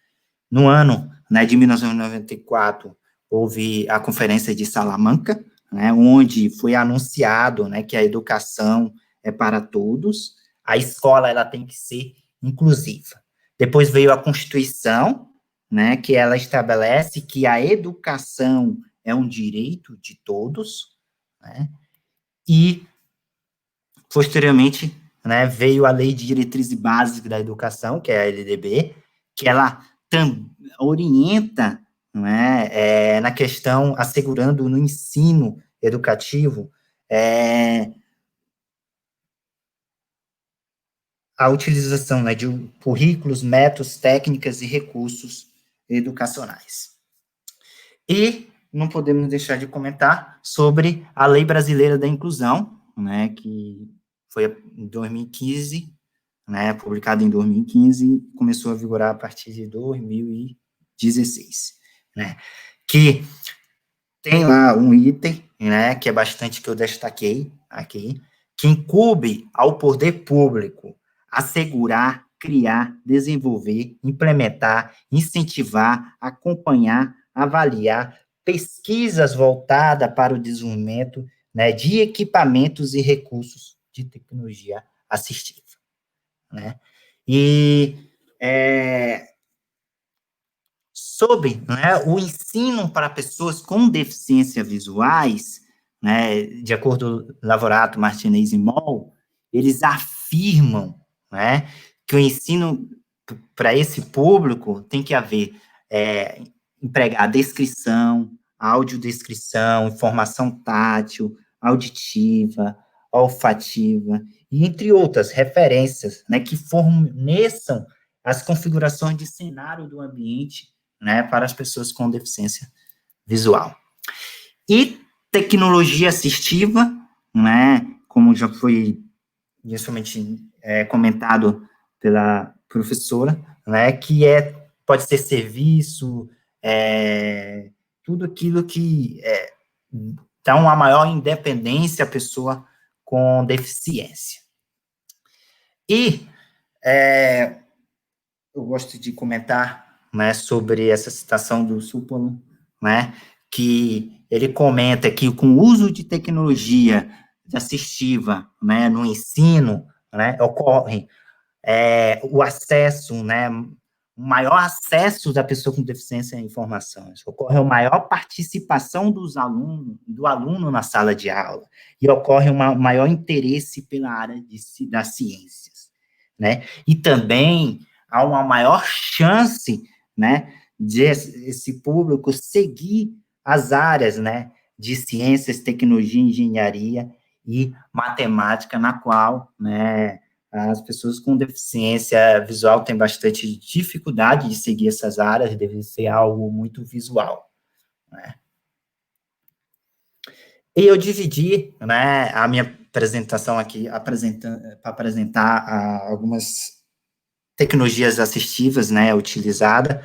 No ano, né, de 1994, houve a Conferência de Salamanca, né, onde foi anunciado, né, que a educação é para todos, a escola ela tem que ser inclusiva. Depois veio a Constituição, né, que ela estabelece que a educação é um direito de todos, né, e, posteriormente, né, veio a Lei de Diretrizes Básicas da Educação, que é a LDB, que ela orienta, não é, na questão, assegurando no ensino educativo a utilização, né, de currículos, métodos, técnicas e recursos educacionais. E não podemos deixar de comentar sobre a Lei Brasileira da Inclusão, né, que foi em 2015, né, publicada em 2015 e começou a vigorar a partir de 2016, né, que tem lá um item, né, que é bastante que eu destaquei aqui, que incumbe ao poder público assegurar, criar, desenvolver, implementar, incentivar, acompanhar, avaliar pesquisas voltadas para o desenvolvimento, né, de equipamentos e recursos de tecnologia assistiva, né? E sobre, né, o ensino para pessoas com deficiência visuais, né, de acordo com Lavorato, Martinez e Moll, eles afirmam, né, que o ensino para esse público tem que haver empregar descrição, audiodescrição, informação tátil, auditiva, olfativa, e entre outras referências, né, que forneçam as configurações de cenário do ambiente, né, para as pessoas com deficiência visual. E tecnologia assistiva, né, como já foi inicialmente comentado pela professora, né, que pode ser serviço, tudo aquilo que dá uma maior independência à pessoa com deficiência. E eu gosto de comentar, né, sobre essa citação do Supolo, né, que ele comenta que com o uso de tecnologia assistiva, né, no ensino, né, ocorre o acesso, né, o maior acesso da pessoa com deficiência à informação, ocorre a maior participação do aluno na sala de aula, e ocorre um maior interesse pela área das ciências, né, e também há uma maior chance, né, de esse público seguir as áreas, né, de ciências, tecnologia, engenharia e matemática, na qual, né, as pessoas com deficiência visual têm bastante dificuldade de seguir essas áreas, deve ser algo muito visual, né. E eu dividi, né, a minha apresentação aqui, para apresentar algumas tecnologias assistivas, né, utilizada,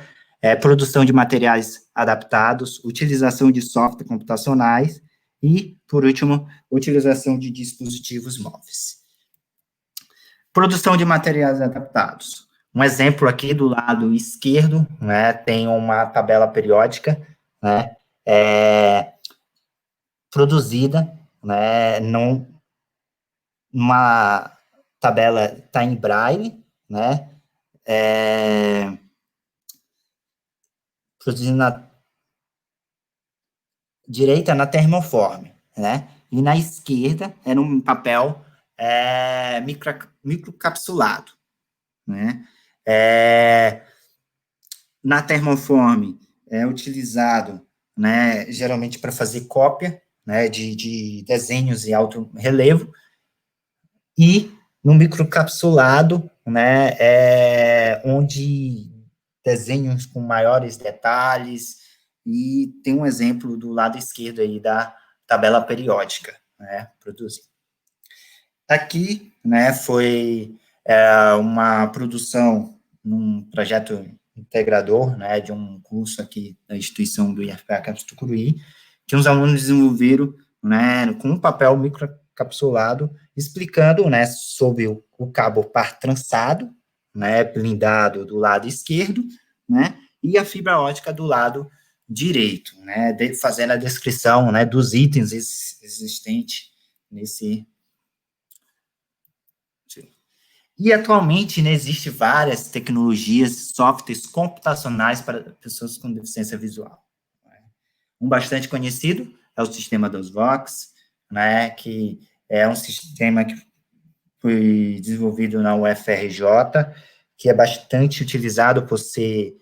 produção de materiais adaptados, utilização de software computacionais e, por último, utilização de dispositivos móveis. Produção de materiais adaptados. Um exemplo aqui do lado esquerdo, né, tem uma tabela periódica, né, produzida, né, numa tabela, está em braille, né, produzida na direita na termoforme, né, e na esquerda é num papel microcapsulado, né, na termoforme é utilizado, né, geralmente para fazer cópia, né, de desenhos em alto relevo, e no microcapsulado, né, onde desenhos com maiores detalhes, e tem um exemplo do lado esquerdo aí da tabela periódica, né, produzida. Aqui, né, foi uma produção num projeto integrador, né, de um curso aqui da instituição do IFPA Campus Tucuruí, que os alunos desenvolveram, né, com um papel microcapsulado, explicando, né, sobre o cabo par trançado, né, blindado do lado esquerdo, né, e a fibra ótica do lado direito, né, fazendo a descrição, né, dos itens existentes nesse. E, atualmente, né, existem várias tecnologias, softwares computacionais para pessoas com deficiência visual. Um bastante conhecido é o sistema DOSVox, né, que é um sistema que foi desenvolvido na UFRJ, que é bastante utilizado por ser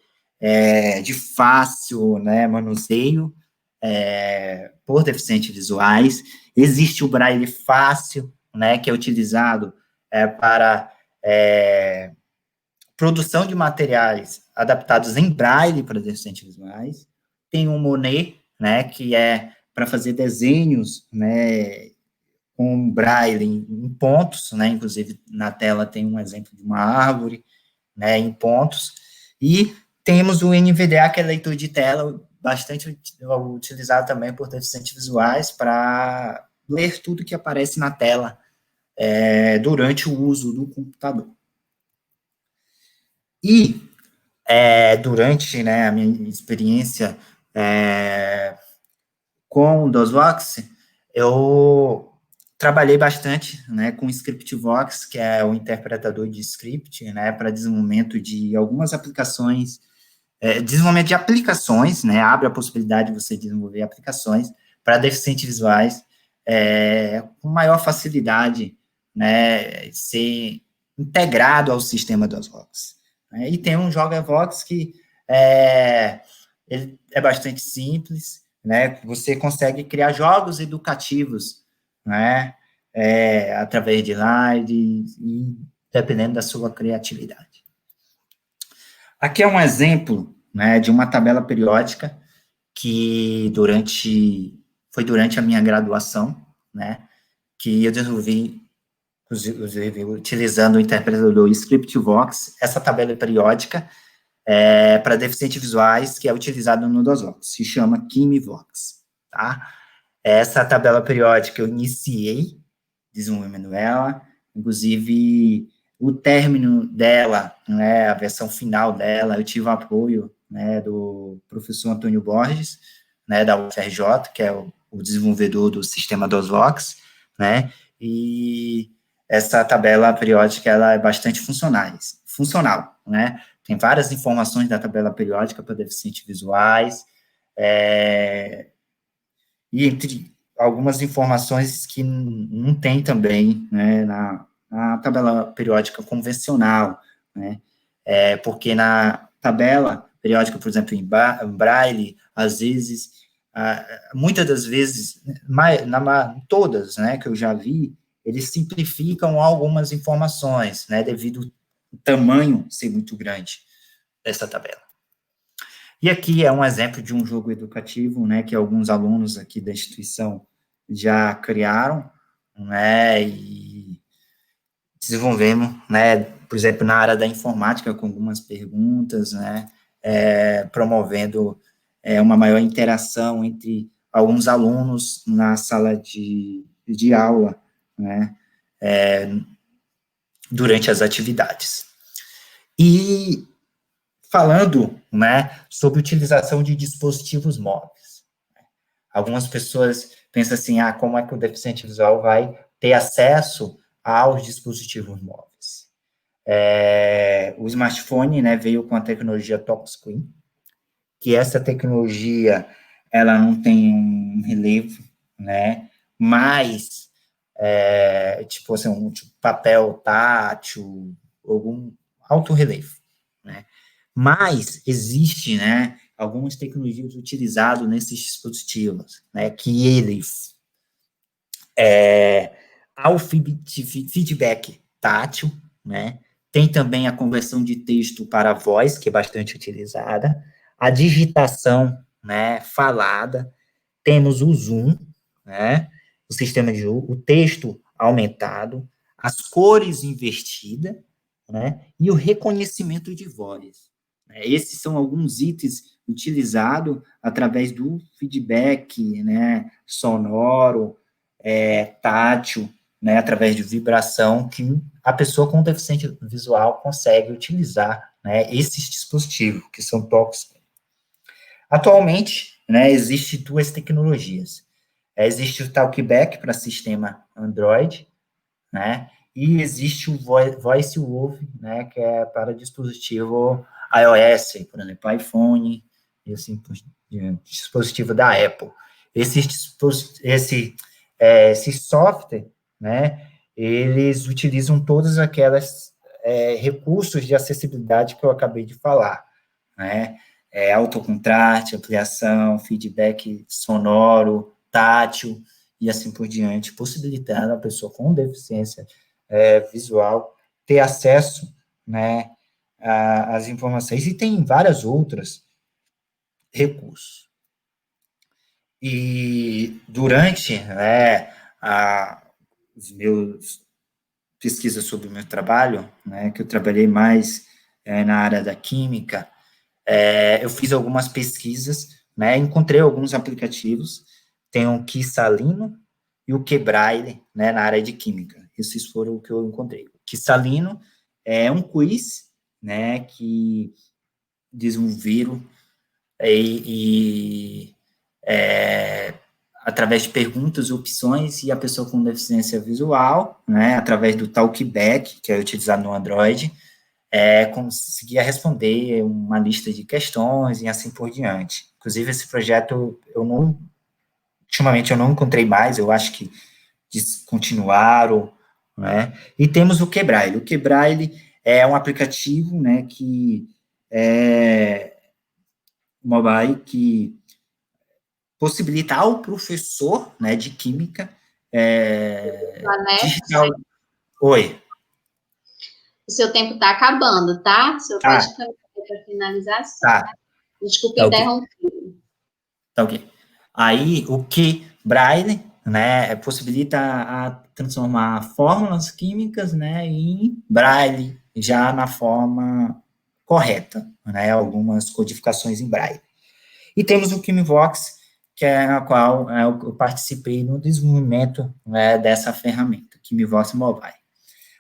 de fácil, né, manuseio por deficientes visuais. Existe o Braille Fácil, né, que é utilizado para produção de materiais adaptados em braille para deficientes visuais. Tem o Monet, né, que é para fazer desenhos, né, com braille em pontos, né, inclusive na tela tem um exemplo de uma árvore, né, em pontos. E temos o NVDA, que é leitor de tela, bastante utilizado também por deficientes visuais para ler tudo que aparece na tela durante o uso do computador. E, durante, né, a minha experiência com o DOSVox, eu trabalhei bastante, né, com o ScriptVox, que é o interpretador de script, né, para desenvolvimento de algumas aplicações, desenvolvimento de aplicações, né, abre a possibilidade de você desenvolver aplicações para deficientes visuais com maior facilidade, né, ser integrado ao sistema DOSVox. E tem um JogaVox que ele é bastante simples, né, você consegue criar jogos educativos, né, através de slides, e dependendo da sua criatividade. Aqui é um exemplo, né, de uma tabela periódica que foi durante a minha graduação, né, que eu desenvolvi, inclusive, utilizando o interpretador ScriptVox, essa tabela periódica para deficientes visuais, que é utilizado no DOSVox, se chama KimiVox, tá? Essa tabela periódica eu iniciei desenvolvendo ela, inclusive o término dela, né, a versão final dela, eu tive o apoio, né, do professor Antônio Borges, né, da UFRJ, que é o desenvolvedor do sistema DOSVox, né, e essa tabela periódica, ela é bastante funcional, né, tem várias informações da tabela periódica para deficientes visuais, e entre algumas informações que não tem também, né, na tabela periódica convencional, né, porque na tabela periódica, por exemplo, em Braille, às vezes, muitas das vezes, todas, né, que eu já vi, eles simplificam algumas informações, né, devido ao tamanho ser muito grande dessa tabela. E aqui é um exemplo de um jogo educativo, né, que alguns alunos aqui da instituição já criaram, né, e desenvolvemos, né, por exemplo, na área da informática, com algumas perguntas, né, promovendo uma maior interação entre alguns alunos na sala de aula, né, durante as atividades. E falando, né, sobre utilização de dispositivos móveis. Algumas pessoas pensam assim, como é que o deficiente visual vai ter acesso aos dispositivos móveis? O smartphone, né, veio com a tecnologia touchscreen, que essa tecnologia, ela não tem um relevo, né, mas, tipo assim, um papel tátil, algum alto relevo, né, mas existe, né, algumas tecnologias utilizadas nesses dispositivos, né, que eles, ao feedback tátil, né, tem também a conversão de texto para voz, que é bastante utilizada, a digitação, né, falada, temos o zoom, né, o sistema de jogo, o texto aumentado, as cores invertidas, né, e o reconhecimento de voz. Esses são alguns itens utilizados através do feedback, né, sonoro, tátil, né, através de vibração, que a pessoa com deficiência visual consegue utilizar, né, esses dispositivos, que são tóxicos. Atualmente, né, existem duas tecnologias. Existe o Talkback para sistema Android, né, e existe o VoiceOver, né, que é para dispositivo iOS, por exemplo, iPhone, e assim, dispositivo da Apple. Esse software, né, eles utilizam todos aqueles recursos de acessibilidade que eu acabei de falar, né, autocontraste, ampliação, feedback sonoro, tátil, e assim por diante, possibilitando a pessoa com deficiência visual ter acesso, né, às informações, e tem várias outras recursos. E durante, né, os meus pesquisas sobre o meu trabalho, né, que eu trabalhei mais na área da química, eu fiz algumas pesquisas, né, encontrei alguns aplicativos, tem o Qisalino e o Quebraile, né, na área de química. Esses foram o que eu encontrei. O Qisalino é um quiz, né, que desenvolveram através de perguntas, opções, e a pessoa com deficiência visual, né, através do Talkback, que é utilizado no Android, conseguia responder uma lista de questões e assim por diante. Inclusive, esse projeto, ultimamente eu não encontrei mais, eu acho que descontinuaram, né? E temos o Quebraile. O Quebraile é um aplicativo, né, que mobile, que possibilita ao professor, né, de química digital. Oi. O seu tempo está acabando, tá? O senhor pode para finalização. Tá. Desculpe interromper. Tá ok. Aí, o Quebraile, né, possibilita transformar fórmulas químicas, né, em braille, já na forma correta, né, algumas codificações em braille. E temos o QuimiVox, que é a qual eu participei no desenvolvimento, né, dessa ferramenta, QuimiVox Mobile.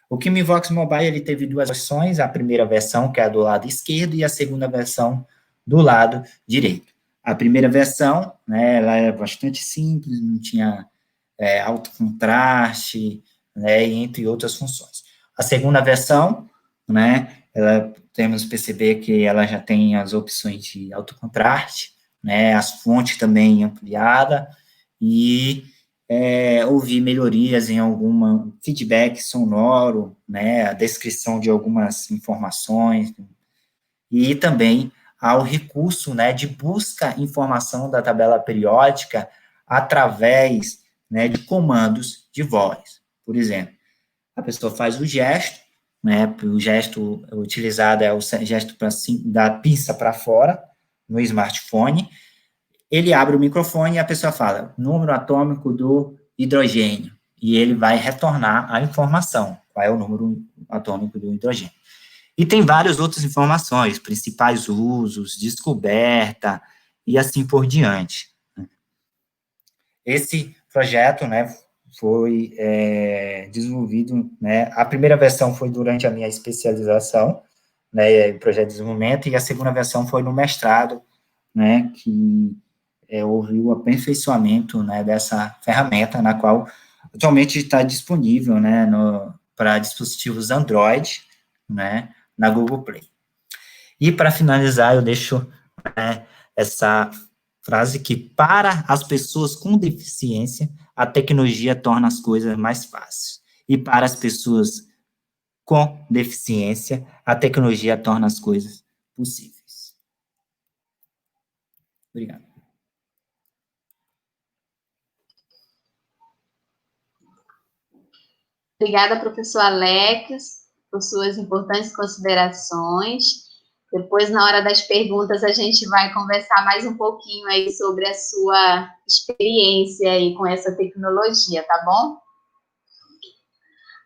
O QuimiVox Mobile, ele teve duas versões, a primeira versão, que é a do lado esquerdo, e a segunda versão do lado direito. A primeira versão, né, ela é bastante simples, não tinha alto contraste, né, entre outras funções. A segunda versão, né, temos que perceber que ela já tem as opções de alto contraste, né, as fontes também ampliada, e houve melhorias em algum feedback sonoro, né, a descrição de algumas informações, e também ao recurso, né, de busca informação da tabela periódica através, né, de comandos de voz. Por exemplo, a pessoa faz o gesto, né, o gesto utilizado é o gesto da pinça para fora, no smartphone, ele abre o microfone e a pessoa fala, número atômico do hidrogênio, e ele vai retornar a informação, qual é o número atômico do hidrogênio. E tem várias outras informações, principais usos, descoberta, e assim por diante. Esse projeto, né, foi desenvolvido, né, a primeira versão foi durante a minha especialização, né, projeto de desenvolvimento, e a segunda versão foi no mestrado, né, que houve o aperfeiçoamento, né, dessa ferramenta, na qual atualmente está disponível, né, para dispositivos Android, né, na Google Play. E, para finalizar, eu deixo, né, essa frase que, para as pessoas com deficiência, a tecnologia torna as coisas mais fáceis. E para as pessoas com deficiência, a tecnologia torna as coisas possíveis. Obrigado. Obrigada, professor Alex, por suas importantes considerações. Depois, na hora das perguntas, a gente vai conversar mais um pouquinho aí sobre a sua experiência aí com essa tecnologia, tá bom?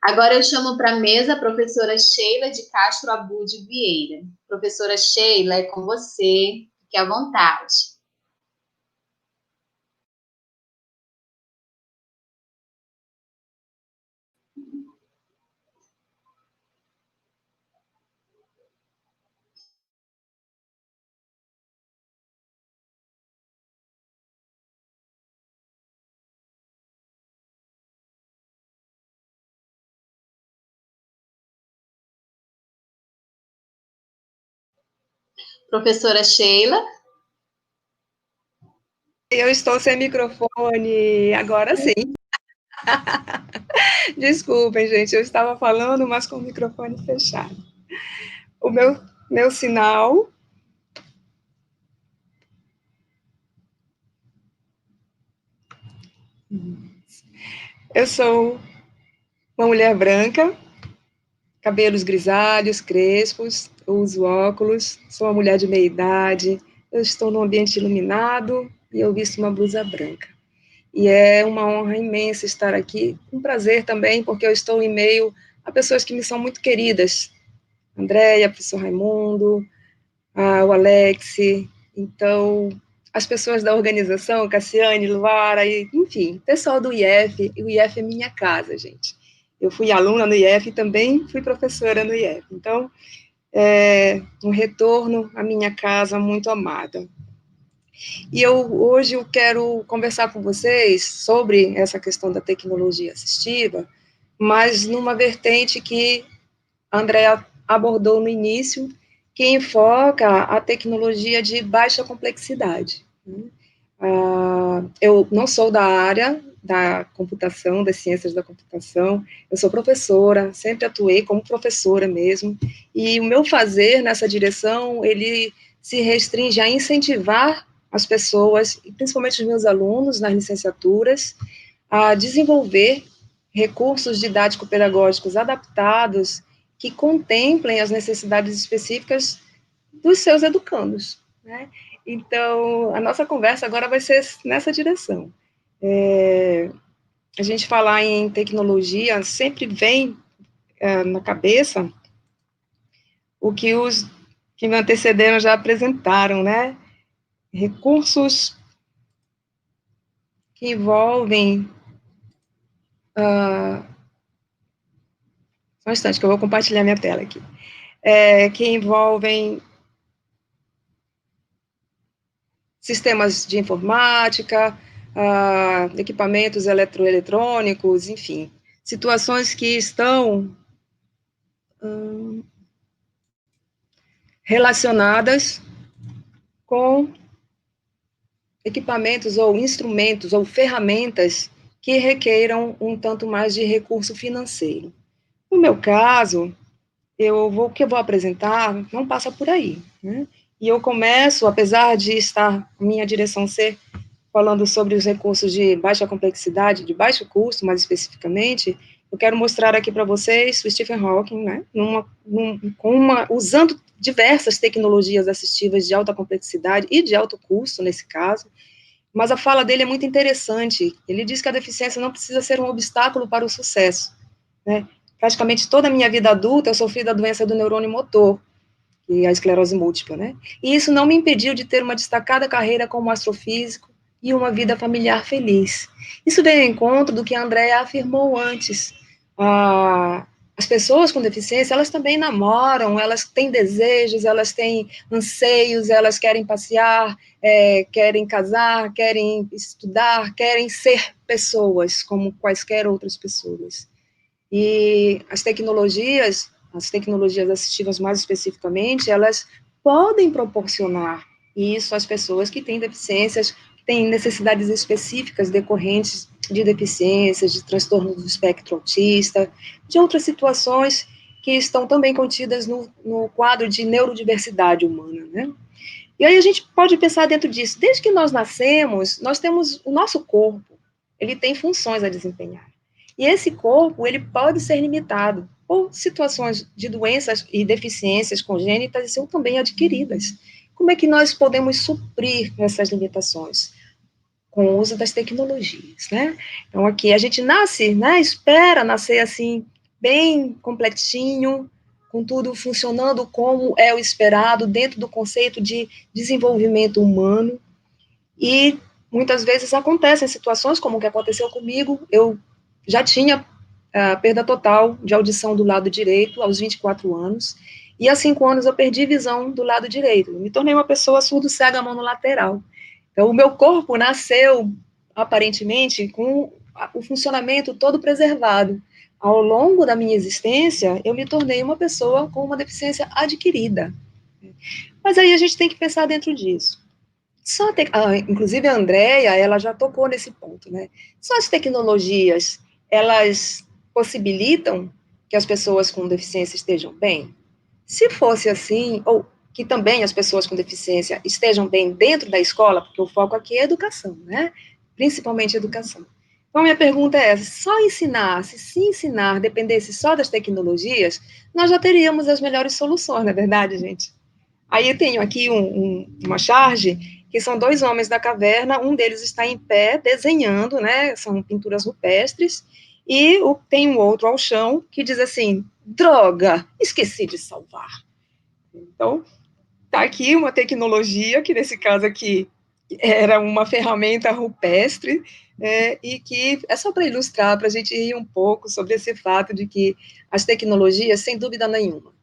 Agora eu chamo para a mesa a professora Sheila de Castro Abud Vieira. Professora Sheila, é com você, fique à vontade. Professora Sheila. Eu estou sem microfone, agora sim. Desculpem, gente, eu estava falando, mas com o microfone fechado. O meu sinal... Eu sou uma mulher branca, cabelos grisalhos, crespos, eu uso óculos, sou uma mulher de meia idade, eu estou num ambiente iluminado e eu visto uma blusa branca. E é uma honra imensa estar aqui, um prazer também, porque eu estou em meio a pessoas que me são muito queridas, Andréia, professor Raimundo, o Alex, então, as pessoas da organização, Cassiane, Luara, enfim, pessoal do IF, e o IF é minha casa, gente. Eu fui aluna no IF e também fui professora no IF, então, um retorno à minha casa muito amada. E hoje eu quero conversar com vocês sobre essa questão da tecnologia assistiva, mas numa vertente que a Andréa abordou no início, que enfoca a tecnologia de baixa complexidade. Eu não sou da área da computação, das ciências da computação, eu sou professora, sempre atuei como professora mesmo, e o meu fazer nessa direção, ele se restringe a incentivar as pessoas, e principalmente os meus alunos nas licenciaturas, a desenvolver recursos didático-pedagógicos adaptados que contemplem as necessidades específicas dos seus educandos, né? Então, a nossa conversa agora vai ser nessa direção. A gente falar em tecnologia, sempre vem na cabeça o que os que me antecederam já apresentaram, né? Recursos que envolvem... Só um instante, que eu vou compartilhar minha tela aqui. Que envolvem sistemas de informática, equipamentos eletroeletrônicos, enfim, situações que estão relacionadas com equipamentos ou instrumentos ou ferramentas que requeiram um tanto mais de recurso financeiro. No meu caso, o que eu vou apresentar não passa por aí, né? E eu começo, apesar de estar, minha direção ser falando sobre os recursos de baixa complexidade, de baixo custo, mais especificamente, eu quero mostrar aqui para vocês o Stephen Hawking, né, usando diversas tecnologias assistivas de alta complexidade e de alto custo, nesse caso, mas a fala dele é muito interessante. Ele diz que a deficiência não precisa ser um obstáculo para o sucesso, né? Praticamente toda a minha vida adulta eu sofri da doença do neurônio motor, e a esclerose múltipla, né? E isso não me impediu de ter uma destacada carreira como astrofísico e uma vida familiar feliz. Isso vem ao encontro do que a Andrea afirmou antes. As pessoas com deficiência, elas também namoram, elas têm desejos, elas têm anseios, elas querem passear, querem casar, querem estudar, querem ser pessoas como quaisquer outras pessoas. E as tecnologias assistivas mais especificamente, elas podem proporcionar isso às pessoas que têm deficiências, que têm necessidades específicas decorrentes de deficiências, de transtorno do espectro autista, de outras situações que estão também contidas no quadro de neurodiversidade humana, né? E aí a gente pode pensar dentro disso. Desde que nós nascemos, nós temos o nosso corpo, ele tem funções a desempenhar. E esse corpo, ele pode ser limitado por situações de doenças e deficiências congênitas e são também adquiridas. Como é que nós podemos suprir essas limitações? Com o uso das tecnologias, né? Então, aqui, a gente nasce, né, espera nascer assim, bem completinho, com tudo funcionando como é o esperado, dentro do conceito de desenvolvimento humano, e muitas vezes acontecem situações como o que aconteceu comigo. Eu já tinha perda total de audição do lado direito aos 24 anos, e há 5 anos eu perdi visão do lado direito. Eu me tornei uma pessoa surdo-cega monolateral. Então, o meu corpo nasceu, aparentemente, com o funcionamento todo preservado. Ao longo da minha existência, eu me tornei uma pessoa com uma deficiência adquirida. Mas aí a gente tem que pensar dentro disso. Inclusive a Andrea, ela já tocou nesse ponto, né? Só as tecnologias, elas possibilitam que as pessoas com deficiência estejam bem? Se fosse assim, ou que também as pessoas com deficiência estejam bem dentro da escola, porque o foco aqui é educação, né? Principalmente educação. Então, minha pergunta é essa: só ensinar, se ensinar dependesse só das tecnologias, nós já teríamos as melhores soluções, não é verdade, gente? Aí eu tenho aqui uma charge, que são 2 homens da caverna, um deles está em pé, desenhando, né, são pinturas rupestres, e tem um outro ao chão, que diz assim: droga, esqueci de salvar. Então, tá aqui uma tecnologia, que nesse caso aqui era uma ferramenta rupestre, e que é só para ilustrar, para a gente rir um pouco sobre esse fato de que as tecnologias, sem dúvida nenhuma,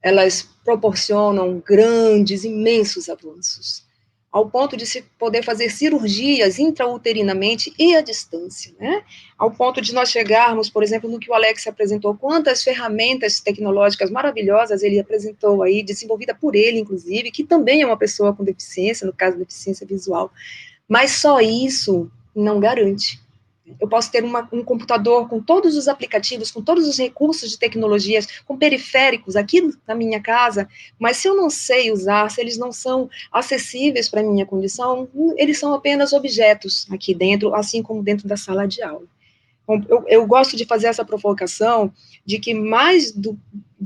elas proporcionam grandes, imensos avanços, ao ponto de se poder fazer cirurgias intrauterinamente e à distância, né? Ao ponto de nós chegarmos, por exemplo, no que o Alex apresentou, quantas ferramentas tecnológicas maravilhosas ele apresentou aí, desenvolvida por ele, inclusive, que também é uma pessoa com deficiência, no caso, deficiência visual, mas só isso não garante. Eu posso ter um computador com todos os aplicativos, com todos os recursos de tecnologias, com periféricos aqui na minha casa, mas se eu não sei usar, se eles não são acessíveis para a minha condição, eles são apenas objetos aqui dentro, assim como dentro da sala de aula. Eu gosto de fazer essa provocação de que mais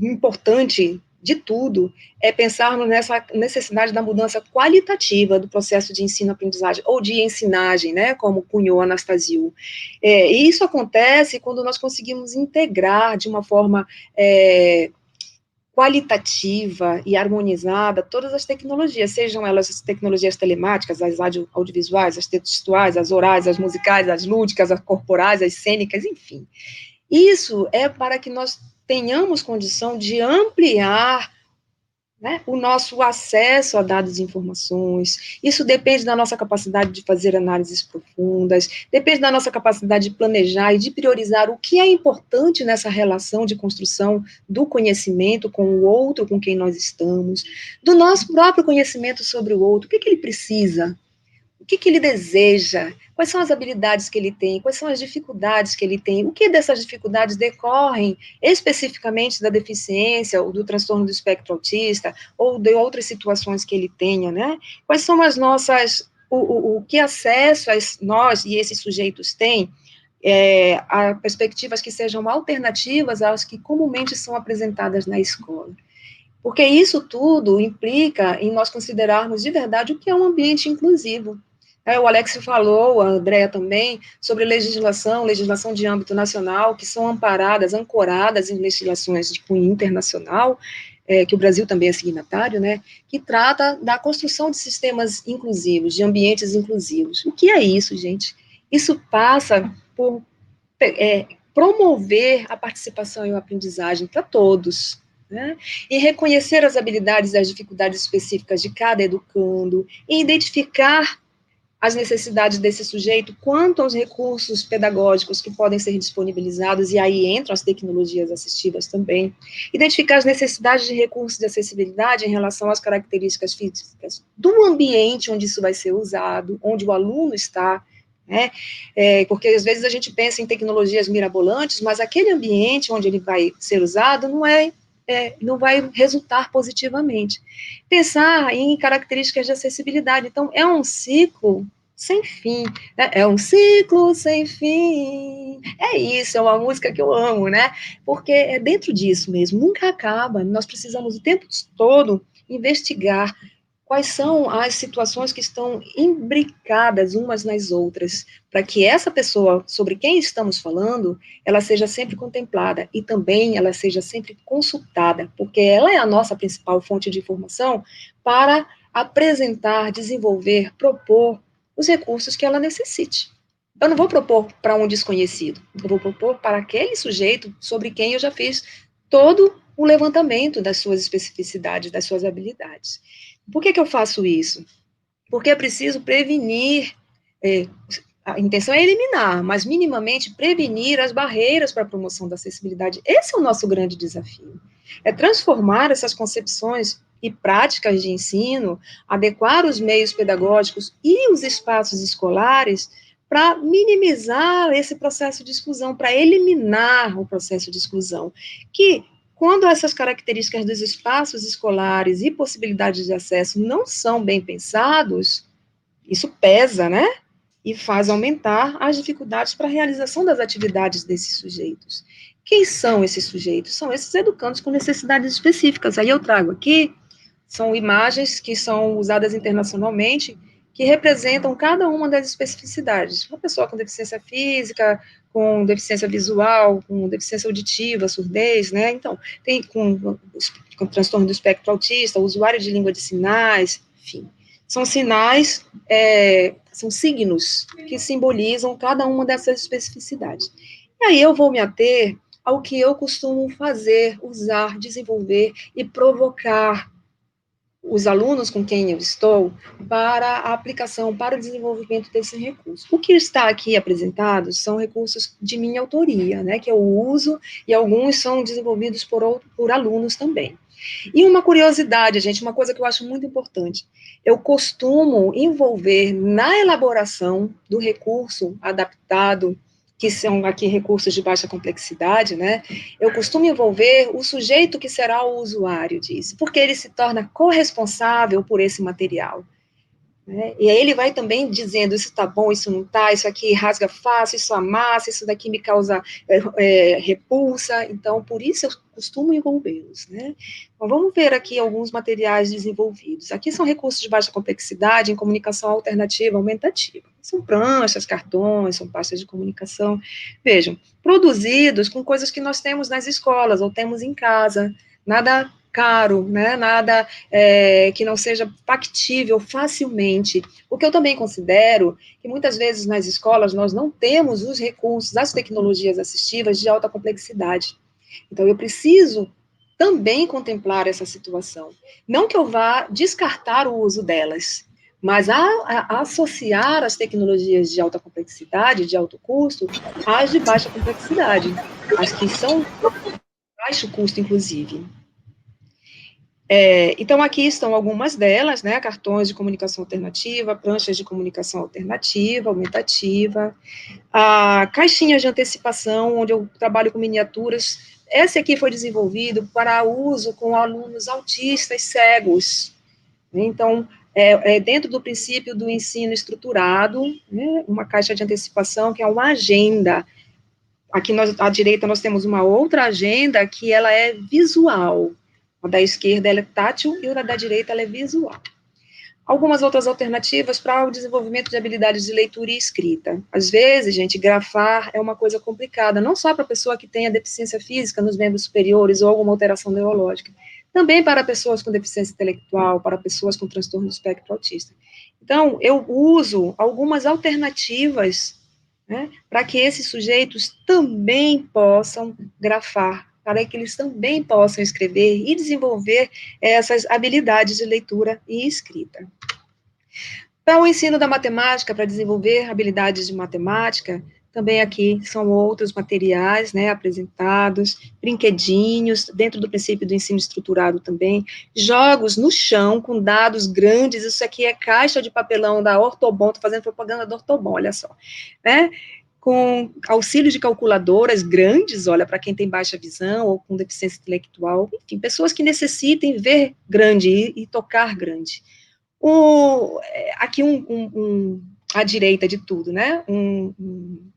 importante de tudo é pensarmos nessa necessidade da mudança qualitativa do processo de ensino-aprendizagem, ou de ensinagem, né, como cunhou Anastasio. E isso acontece quando nós conseguimos integrar de uma forma qualitativa e harmonizada todas as tecnologias, sejam elas as tecnologias telemáticas, as audiovisuais, as textuais, as orais, as musicais, as lúdicas, as corporais, as cênicas, enfim. Isso é para que nós tenhamos condição de ampliar, né, o nosso acesso a dados e informações. Isso depende da nossa capacidade de fazer análises profundas, depende da nossa capacidade de planejar e de priorizar o que é importante nessa relação de construção do conhecimento com o outro com quem nós estamos, do nosso próprio conhecimento sobre o outro, o que ele precisa. O que ele deseja? Quais são as habilidades que ele tem? Quais são as dificuldades que ele tem? O que dessas dificuldades decorrem especificamente da deficiência ou do transtorno do espectro autista ou de outras situações que ele tenha, né? Quais são as nossas... O que acesso nós e esses sujeitos têm a perspectivas que sejam alternativas às que comumente são apresentadas na escola. Porque isso tudo implica em nós considerarmos de verdade o que é um ambiente inclusivo. O Alex falou, a Andrea também, sobre legislação de âmbito nacional, que são amparadas, ancoradas em legislações de cunho internacional, que o Brasil também é signatário, né, que trata da construção de sistemas inclusivos, de ambientes inclusivos. O que é isso, gente? Isso passa por promover a participação e a aprendizagem para todos, né? E reconhecer as habilidades e as dificuldades específicas de cada educando, e identificar as necessidades desse sujeito quanto aos recursos pedagógicos que podem ser disponibilizados, e aí entram as tecnologias assistivas também, identificar as necessidades de recursos de acessibilidade em relação às características físicas do ambiente onde isso vai ser usado, onde o aluno está, né? Porque às vezes a gente pensa em tecnologias mirabolantes, mas aquele ambiente onde ele vai ser usado não vai resultar positivamente. Pensar em características de acessibilidade. Então, é um ciclo sem fim, né? É um ciclo sem fim. É isso, é uma música que eu amo, né? Porque é dentro disso mesmo, nunca acaba. Nós precisamos o tempo todo investigar quais são as situações que estão imbricadas umas nas outras, para que essa pessoa sobre quem estamos falando, ela seja sempre contemplada e também ela seja sempre consultada, porque ela é a nossa principal fonte de informação para apresentar, desenvolver, propor os recursos que ela necessite. Eu não vou propor para um desconhecido, eu vou propor para aquele sujeito sobre quem eu já fiz todo o levantamento das suas especificidades, das suas habilidades. Por que eu faço isso? Porque é preciso prevenir, a intenção é eliminar, mas minimamente prevenir as barreiras para a promoção da acessibilidade. Esse é o nosso grande desafio. É transformar essas concepções e práticas de ensino, adequar os meios pedagógicos e os espaços escolares para minimizar esse processo de exclusão, para eliminar o processo de exclusão, que quando essas características dos espaços escolares e possibilidades de acesso não são bem pensados, isso pesa, né? E faz aumentar as dificuldades para a realização das atividades desses sujeitos. Quem são esses sujeitos? São esses educandos com necessidades específicas. Aí eu trago aqui, são imagens que são usadas internacionalmente, que representam cada uma das especificidades. Uma pessoa com deficiência física, com deficiência visual, com deficiência auditiva, surdez, né? Então, tem com transtorno do espectro autista, usuário de língua de sinais, enfim. São sinais, são signos que simbolizam cada uma dessas especificidades. E aí eu vou me ater ao que eu costumo fazer, usar, desenvolver e provocar os alunos com quem eu estou para a aplicação, para o desenvolvimento desse recurso. O que está aqui apresentado são recursos de minha autoria, né, que eu uso, e alguns são desenvolvidos por alunos também. E uma curiosidade, gente, uma coisa que eu acho muito importante, eu costumo envolver na elaboração do recurso adaptado, que são aqui recursos de baixa complexidade, né, eu costumo envolver o sujeito que será o usuário disso, porque ele se torna corresponsável por esse material. Né? E aí ele vai também dizendo, isso está bom, isso não está, isso aqui rasga fácil, isso amassa, isso daqui me causa repulsa, então, por isso eu costumo envolvê-los, né? Então, vamos ver aqui alguns materiais desenvolvidos. Aqui são recursos de baixa complexidade em comunicação alternativa aumentativa. São pranchas, cartões, são pastas de comunicação. Vejam, produzidos com coisas que nós temos nas escolas ou temos em casa, nada caro, né, nada que não seja factível facilmente. O que eu também considero que muitas vezes nas escolas nós não temos os recursos, as tecnologias assistivas de alta complexidade. Então, eu preciso também contemplar essa situação. Não que eu vá descartar o uso delas, mas a associar as tecnologias de alta complexidade, de alto custo, às de baixa complexidade, as que são de baixo custo, inclusive. Então, aqui estão algumas delas, né, cartões de comunicação alternativa, pranchas de comunicação alternativa, aumentativa, a caixinha de antecipação, onde eu trabalho com miniaturas. Esse aqui foi desenvolvido para uso com alunos autistas cegos. Então, dentro do princípio do ensino estruturado, né, uma caixa de antecipação, que é uma agenda. Aqui, à direita, nós temos uma outra agenda que ela é visual. A da esquerda ela é tátil e a da direita ela é visual. Algumas outras alternativas para o desenvolvimento de habilidades de leitura e escrita. Às vezes, gente, grafar é uma coisa complicada, não só para a pessoa que tenha deficiência física nos membros superiores ou alguma alteração neurológica, também para pessoas com deficiência intelectual, para pessoas com transtorno do espectro autista. Então, eu uso algumas alternativas, né, para que esses sujeitos também possam grafar, para que eles também possam escrever e desenvolver essas habilidades de leitura e escrita. Para o ensino da matemática, para desenvolver habilidades de matemática, também aqui são outros materiais, né, apresentados, brinquedinhos, dentro do princípio do ensino estruturado também, jogos no chão com dados grandes, isso aqui é caixa de papelão da Ortobon, estou fazendo propaganda da Ortobon, olha só, né, com auxílio de calculadoras grandes, olha, para quem tem baixa visão ou com deficiência intelectual, enfim, pessoas que necessitem ver grande e tocar grande. Aqui à direita de tudo, né,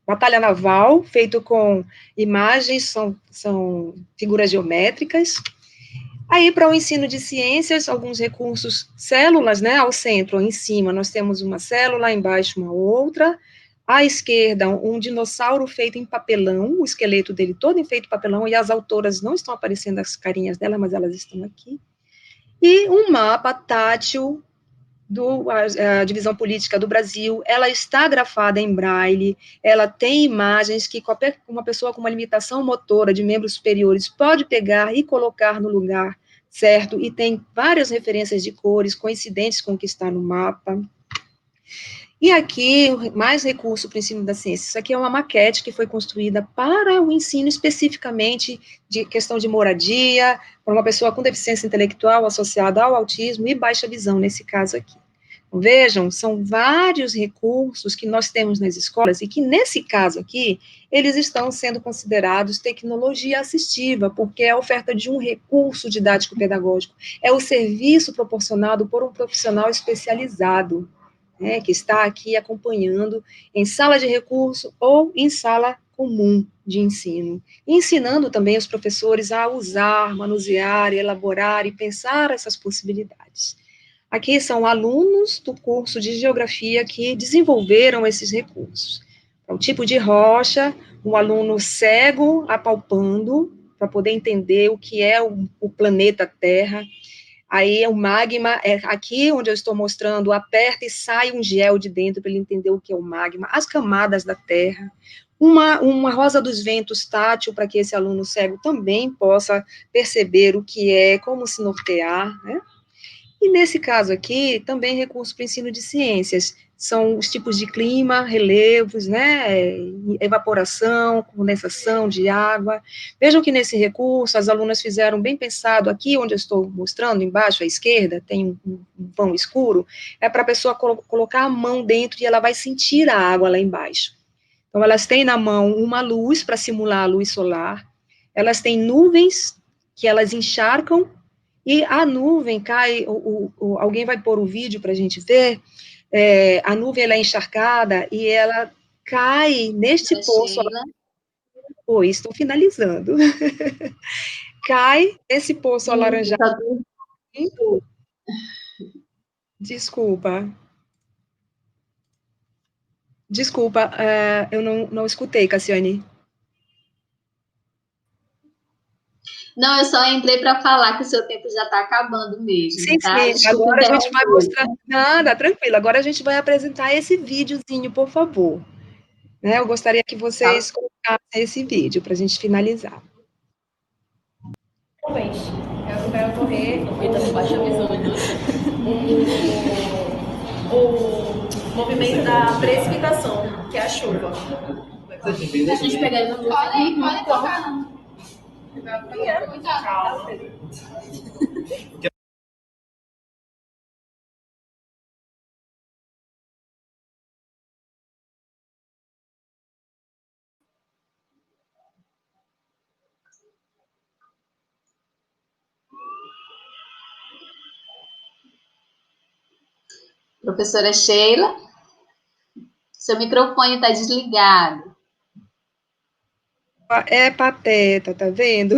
batalha naval, feito com imagens, são figuras geométricas. Aí, para o ensino de ciências, alguns recursos, células, né, ao centro, em cima, nós temos uma célula, embaixo uma outra, à esquerda, um dinossauro feito em papelão, o esqueleto dele todo feito em papelão, e as autoras não estão aparecendo as carinhas dela, mas elas estão aqui. E um mapa tátil a divisão política do Brasil, ela está grafada em braille, ela tem imagens que uma pessoa com uma limitação motora de membros superiores pode pegar e colocar no lugar certo, e tem várias referências de cores coincidentes com o que está no mapa. E aqui, mais recurso para o ensino da ciência. Isso aqui é uma maquete que foi construída para o ensino especificamente de questão de moradia, para uma pessoa com deficiência intelectual associada ao autismo e baixa visão, nesse caso aqui. Vejam, são vários recursos que nós temos nas escolas e que, nesse caso aqui, eles estão sendo considerados tecnologia assistiva, porque é a oferta de um recurso didático-pedagógico, é o serviço proporcionado por um profissional especializado, né, que está aqui acompanhando em sala de recurso ou em sala comum de ensino, ensinando também os professores a usar, manusear, elaborar e pensar essas possibilidades. Aqui são alunos do curso de Geografia que desenvolveram esses recursos. O tipo de rocha, um aluno cego apalpando, para poder entender o que é o planeta Terra. Aí o magma, aqui onde eu estou mostrando, aperta e sai um gel de dentro para ele entender o que é o magma, as camadas da Terra. Uma rosa dos ventos tátil, para que esse aluno cego também possa perceber o que é, como se nortear, né? E nesse caso aqui, também recurso para o ensino de ciências, são os tipos de clima, relevos, né, evaporação, condensação de água. Vejam que nesse recurso, as alunas fizeram bem pensado, aqui onde eu estou mostrando, embaixo à esquerda, tem um vão escuro, é para a pessoa colocar a mão dentro e ela vai sentir a água lá embaixo. Então, elas têm na mão uma luz para simular a luz solar, elas têm nuvens que elas encharcam, e a nuvem cai, alguém vai pôr o vídeo para a gente ver, a nuvem ela é encharcada e ela cai neste poço. Oi, estou finalizando. Cai nesse poço alaranjado. Desculpa. Eu não escutei, Cassiane. Não, eu só entrei para falar que o seu tempo já está acabando mesmo. Sim, tá? sim. Desculpa, agora a gente vai mostrar. Nada, tranquilo. Agora a gente vai apresentar esse videozinho, por favor. Né? Eu gostaria que vocês colocassem esse vídeo para a gente finalizar. Eu quero correr. Eita, baixa a visão, o movimento da precipitação, que é a chuva. A gente pega ele no pode tocar. Calma. Professora Sheila, seu microfone está desligado. É pateta, tá vendo?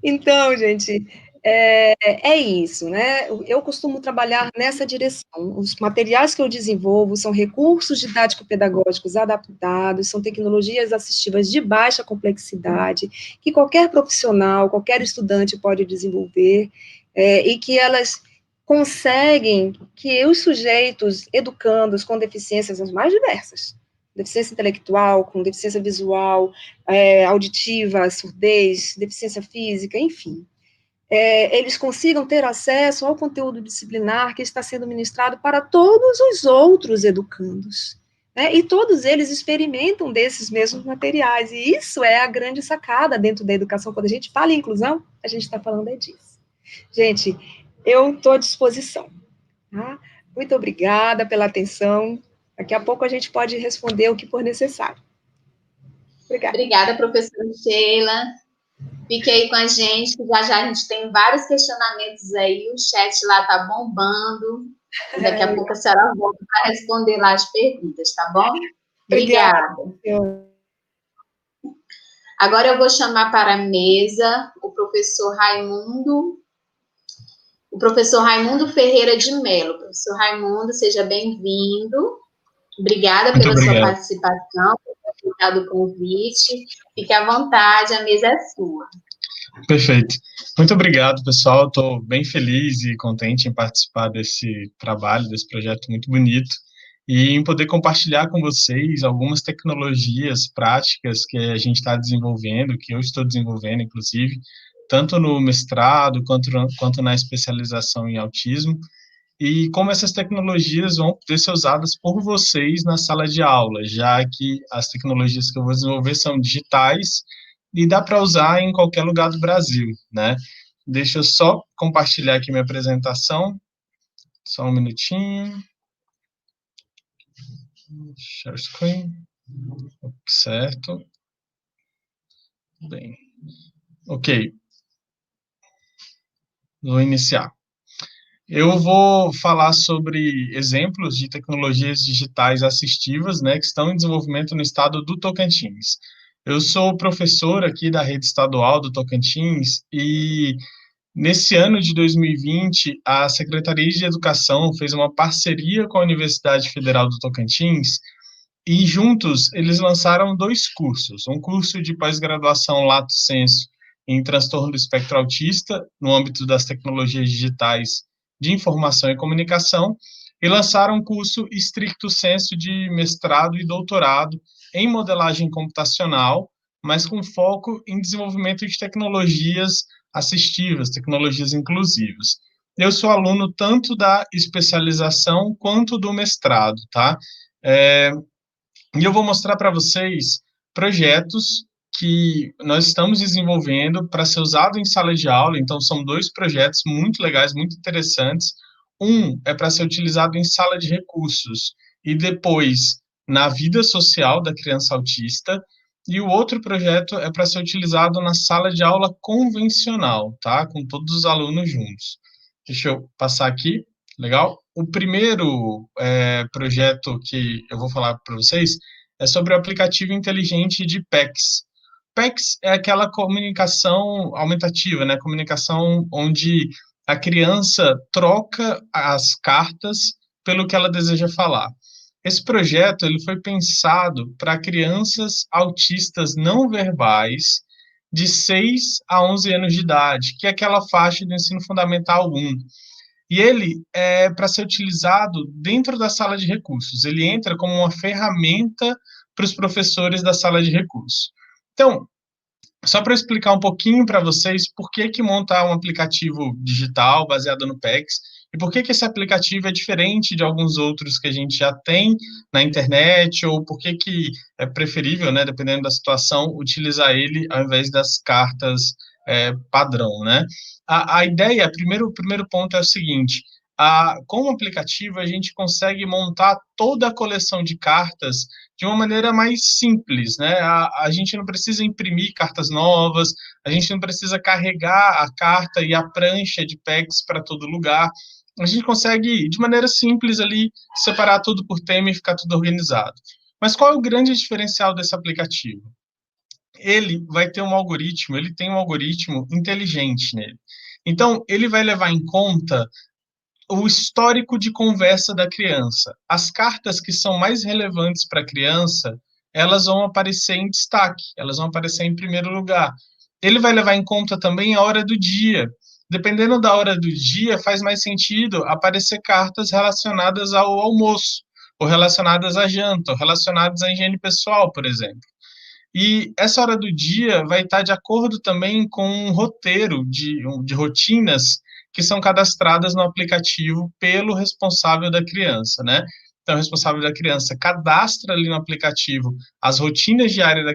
Então, gente, é isso, né? Eu costumo trabalhar nessa direção. Os materiais que eu desenvolvo são recursos didático-pedagógicos adaptados, são tecnologias assistivas de baixa complexidade, que qualquer profissional, qualquer estudante pode desenvolver, e que elas conseguem que os sujeitos educandos com deficiências as mais diversas, deficiência intelectual, com deficiência visual, auditiva, surdez, deficiência física, enfim, eles consigam ter acesso ao conteúdo disciplinar que está sendo ministrado para todos os outros educandos, né? E todos eles experimentam desses mesmos materiais, e isso é a grande sacada dentro da educação. Quando a gente fala em inclusão, a gente está falando disso. Gente, eu estou à disposição, tá? Muito obrigada pela atenção. Daqui a pouco a gente pode responder o que for necessário. Obrigada. Obrigada, professora Sheila. Fique aí com a gente, que já a gente tem vários questionamentos aí, o chat lá tá bombando. E daqui a pouco a senhora volta para responder lá as perguntas, tá bom? Obrigada. Agora eu vou chamar para a mesa o professor Raimundo Ferreira de Mello. Professor Raimundo, seja bem-vindo. Obrigada pela sua participação, por ter aceitado o convite. Fique à vontade, a mesa é sua. Perfeito. Muito obrigado, pessoal. Estou bem feliz e contente em participar desse trabalho, desse projeto muito bonito, e em poder compartilhar com vocês algumas tecnologias práticas que a gente está desenvolvendo, que eu estou desenvolvendo, inclusive, tanto no mestrado quanto na especialização em autismo, e como essas tecnologias vão poder ser usadas por vocês na sala de aula, já que as tecnologias que eu vou desenvolver são digitais e dá para usar em qualquer lugar do Brasil, né? Deixa eu só compartilhar aqui minha apresentação, só um minutinho. Share screen, certo. Bem, ok. Vou iniciar. Eu vou falar sobre exemplos de tecnologias digitais assistivas, né, que estão em desenvolvimento no estado do Tocantins. Eu sou professor aqui da rede estadual do Tocantins e nesse ano de 2020, a Secretaria de Educação fez uma parceria com a Universidade Federal do Tocantins e juntos eles lançaram 2 cursos, um curso de pós-graduação Lato Sensu em transtorno do espectro autista, no âmbito das tecnologias digitais de informação e comunicação, e lançaram um curso Stricto Sensu de mestrado e doutorado em modelagem computacional, mas com foco em desenvolvimento de tecnologias assistivas, tecnologias inclusivas. Eu sou aluno tanto da especialização quanto do mestrado, tá? E eu vou mostrar para vocês projetos que nós estamos desenvolvendo para ser usado em sala de aula. Então, são 2 projetos muito legais, muito interessantes. Um é para ser utilizado em sala de recursos e depois na vida social da criança autista. E o outro projeto é para ser utilizado na sala de aula convencional, tá? Com todos os alunos juntos. Deixa eu passar aqui. Legal? O primeiro projeto que eu vou falar para vocês é sobre o aplicativo inteligente de PECS. PECS é aquela comunicação aumentativa, né? Comunicação onde a criança troca as cartas pelo que ela deseja falar. Esse projeto ele foi pensado para crianças autistas não verbais de 6 a 11 anos de idade, que é aquela faixa do ensino fundamental 1. E ele é para ser utilizado dentro da sala de recursos. Ele entra como uma ferramenta para os professores da sala de recursos. Então, só para explicar um pouquinho para vocês por que montar um aplicativo digital baseado no PECS e por que esse aplicativo é diferente de alguns outros que a gente já tem na internet, ou por que é preferível, né, dependendo da situação, utilizar ele ao invés das cartas padrão, né? A ideia, o primeiro ponto é o seguinte: com o aplicativo, a gente consegue montar toda a coleção de cartas de uma maneira mais simples, né? A gente não precisa imprimir cartas novas, a gente não precisa carregar a carta e a prancha de PEGs para todo lugar. A gente consegue, de maneira simples, ali, separar tudo por tema e ficar tudo organizado. Mas qual é o grande diferencial desse aplicativo? Ele vai ter um algoritmo, ele tem um algoritmo inteligente nele. Então, ele vai levar em conta o histórico de conversa da criança. As cartas que são mais relevantes para a criança, elas vão aparecer em destaque, elas vão aparecer em primeiro lugar. Ele vai levar em conta também a hora do dia. Dependendo da hora do dia, faz mais sentido aparecer cartas relacionadas ao almoço, ou relacionadas à janta, ou relacionadas à higiene pessoal, por exemplo. E essa hora do dia vai estar de acordo também com um roteiro de rotinas que são cadastradas no aplicativo pelo responsável da criança, né? Então, o responsável da criança cadastra ali no aplicativo as rotinas diárias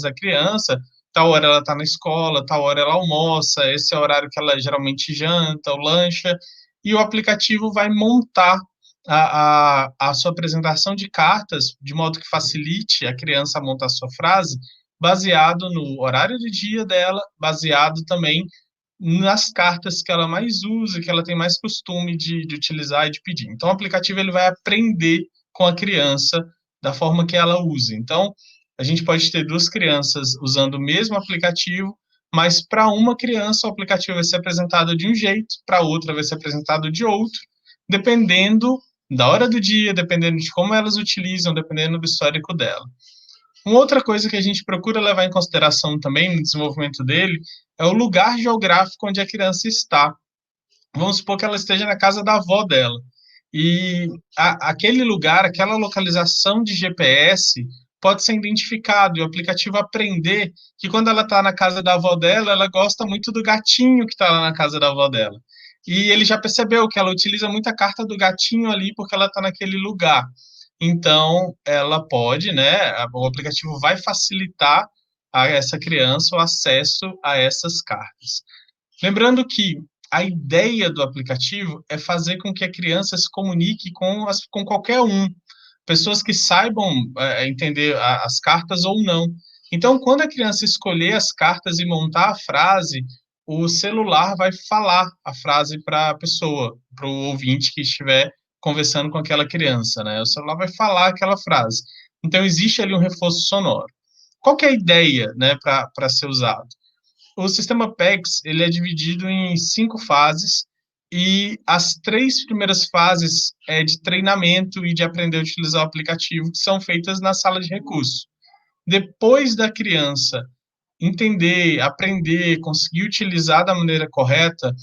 da criança, tal hora ela está na escola, tal hora ela almoça, esse é o horário que ela geralmente janta ou lancha, e o aplicativo vai montar a sua apresentação de cartas, de modo que facilite a criança a montar a sua frase, baseado no horário do dia dela, baseado também nas cartas que ela mais usa, que ela tem mais costume de utilizar e de pedir. Então, o aplicativo ele vai aprender com a criança da forma que ela usa. Então, a gente pode ter duas crianças usando o mesmo aplicativo, mas para uma criança o aplicativo vai ser apresentado de um jeito, para outra vai ser apresentado de outro, dependendo da hora do dia, dependendo de como elas utilizam, dependendo do histórico dela. Uma outra coisa que a gente procura levar em consideração também no desenvolvimento dele é o lugar geográfico onde a criança está. Vamos supor que ela esteja na casa da avó dela. E aquele lugar, aquela localização de GPS pode ser identificado e o aplicativo aprender que quando ela está na casa da avó dela, ela gosta muito do gatinho que está lá na casa da avó dela. E ele já percebeu que ela utiliza muita carta do gatinho ali porque ela está naquele lugar. Então, ela pode, né? O aplicativo vai facilitar a essa criança o acesso a essas cartas. Lembrando que a ideia do aplicativo é fazer com que a criança se comunique com qualquer um, pessoas que saibam entender as cartas ou não. Então, quando a criança escolher as cartas e montar a frase, o celular vai falar a frase para a pessoa, para o ouvinte que estiver conversando com aquela criança, né? O celular vai falar aquela frase. Então, existe ali um reforço sonoro. Qual que é a ideia, né, para ser usado? O sistema PEGS, ele é dividido em 5 fases, e as 3 primeiras fases é de treinamento e de aprender a utilizar o aplicativo, que são feitas na sala de recursos. Depois da criança entender, aprender, conseguir utilizar da maneira correta,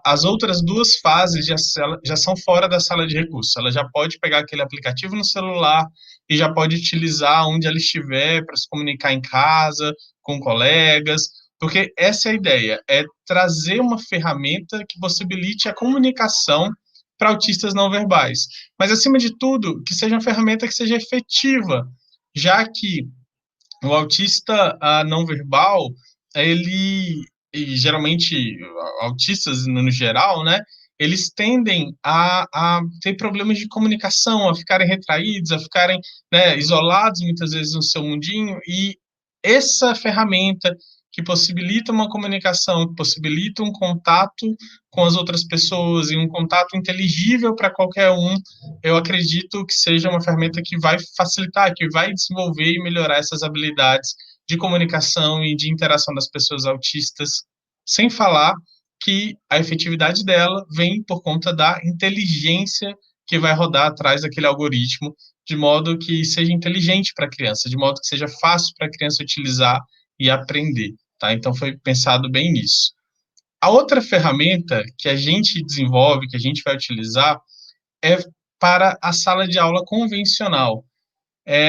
as outras 2 fases já são fora da sala de recursos. Ela já pode pegar aquele aplicativo no celular e já pode utilizar onde ela estiver para se comunicar em casa, com colegas, porque essa é a ideia, é trazer uma ferramenta que possibilite a comunicação para autistas não verbais. Mas, acima de tudo, que seja uma ferramenta que seja efetiva, já que o autista não verbal, ele, e geralmente autistas no geral, né, eles tendem a ter problemas de comunicação, a ficarem retraídos, a ficarem, né, isolados muitas vezes no seu mundinho, e essa ferramenta que possibilita uma comunicação, que possibilita um contato com as outras pessoas e um contato inteligível para qualquer um, eu acredito que seja uma ferramenta que vai facilitar, que vai desenvolver e melhorar essas habilidades de comunicação e de interação das pessoas autistas, sem falar que a efetividade dela vem por conta da inteligência que vai rodar atrás daquele algoritmo, de modo que seja inteligente para a criança, de modo que seja fácil para a criança utilizar e aprender, tá? Então, foi pensado bem nisso. A outra ferramenta que a gente desenvolve, que a gente vai utilizar, é para a sala de aula convencional,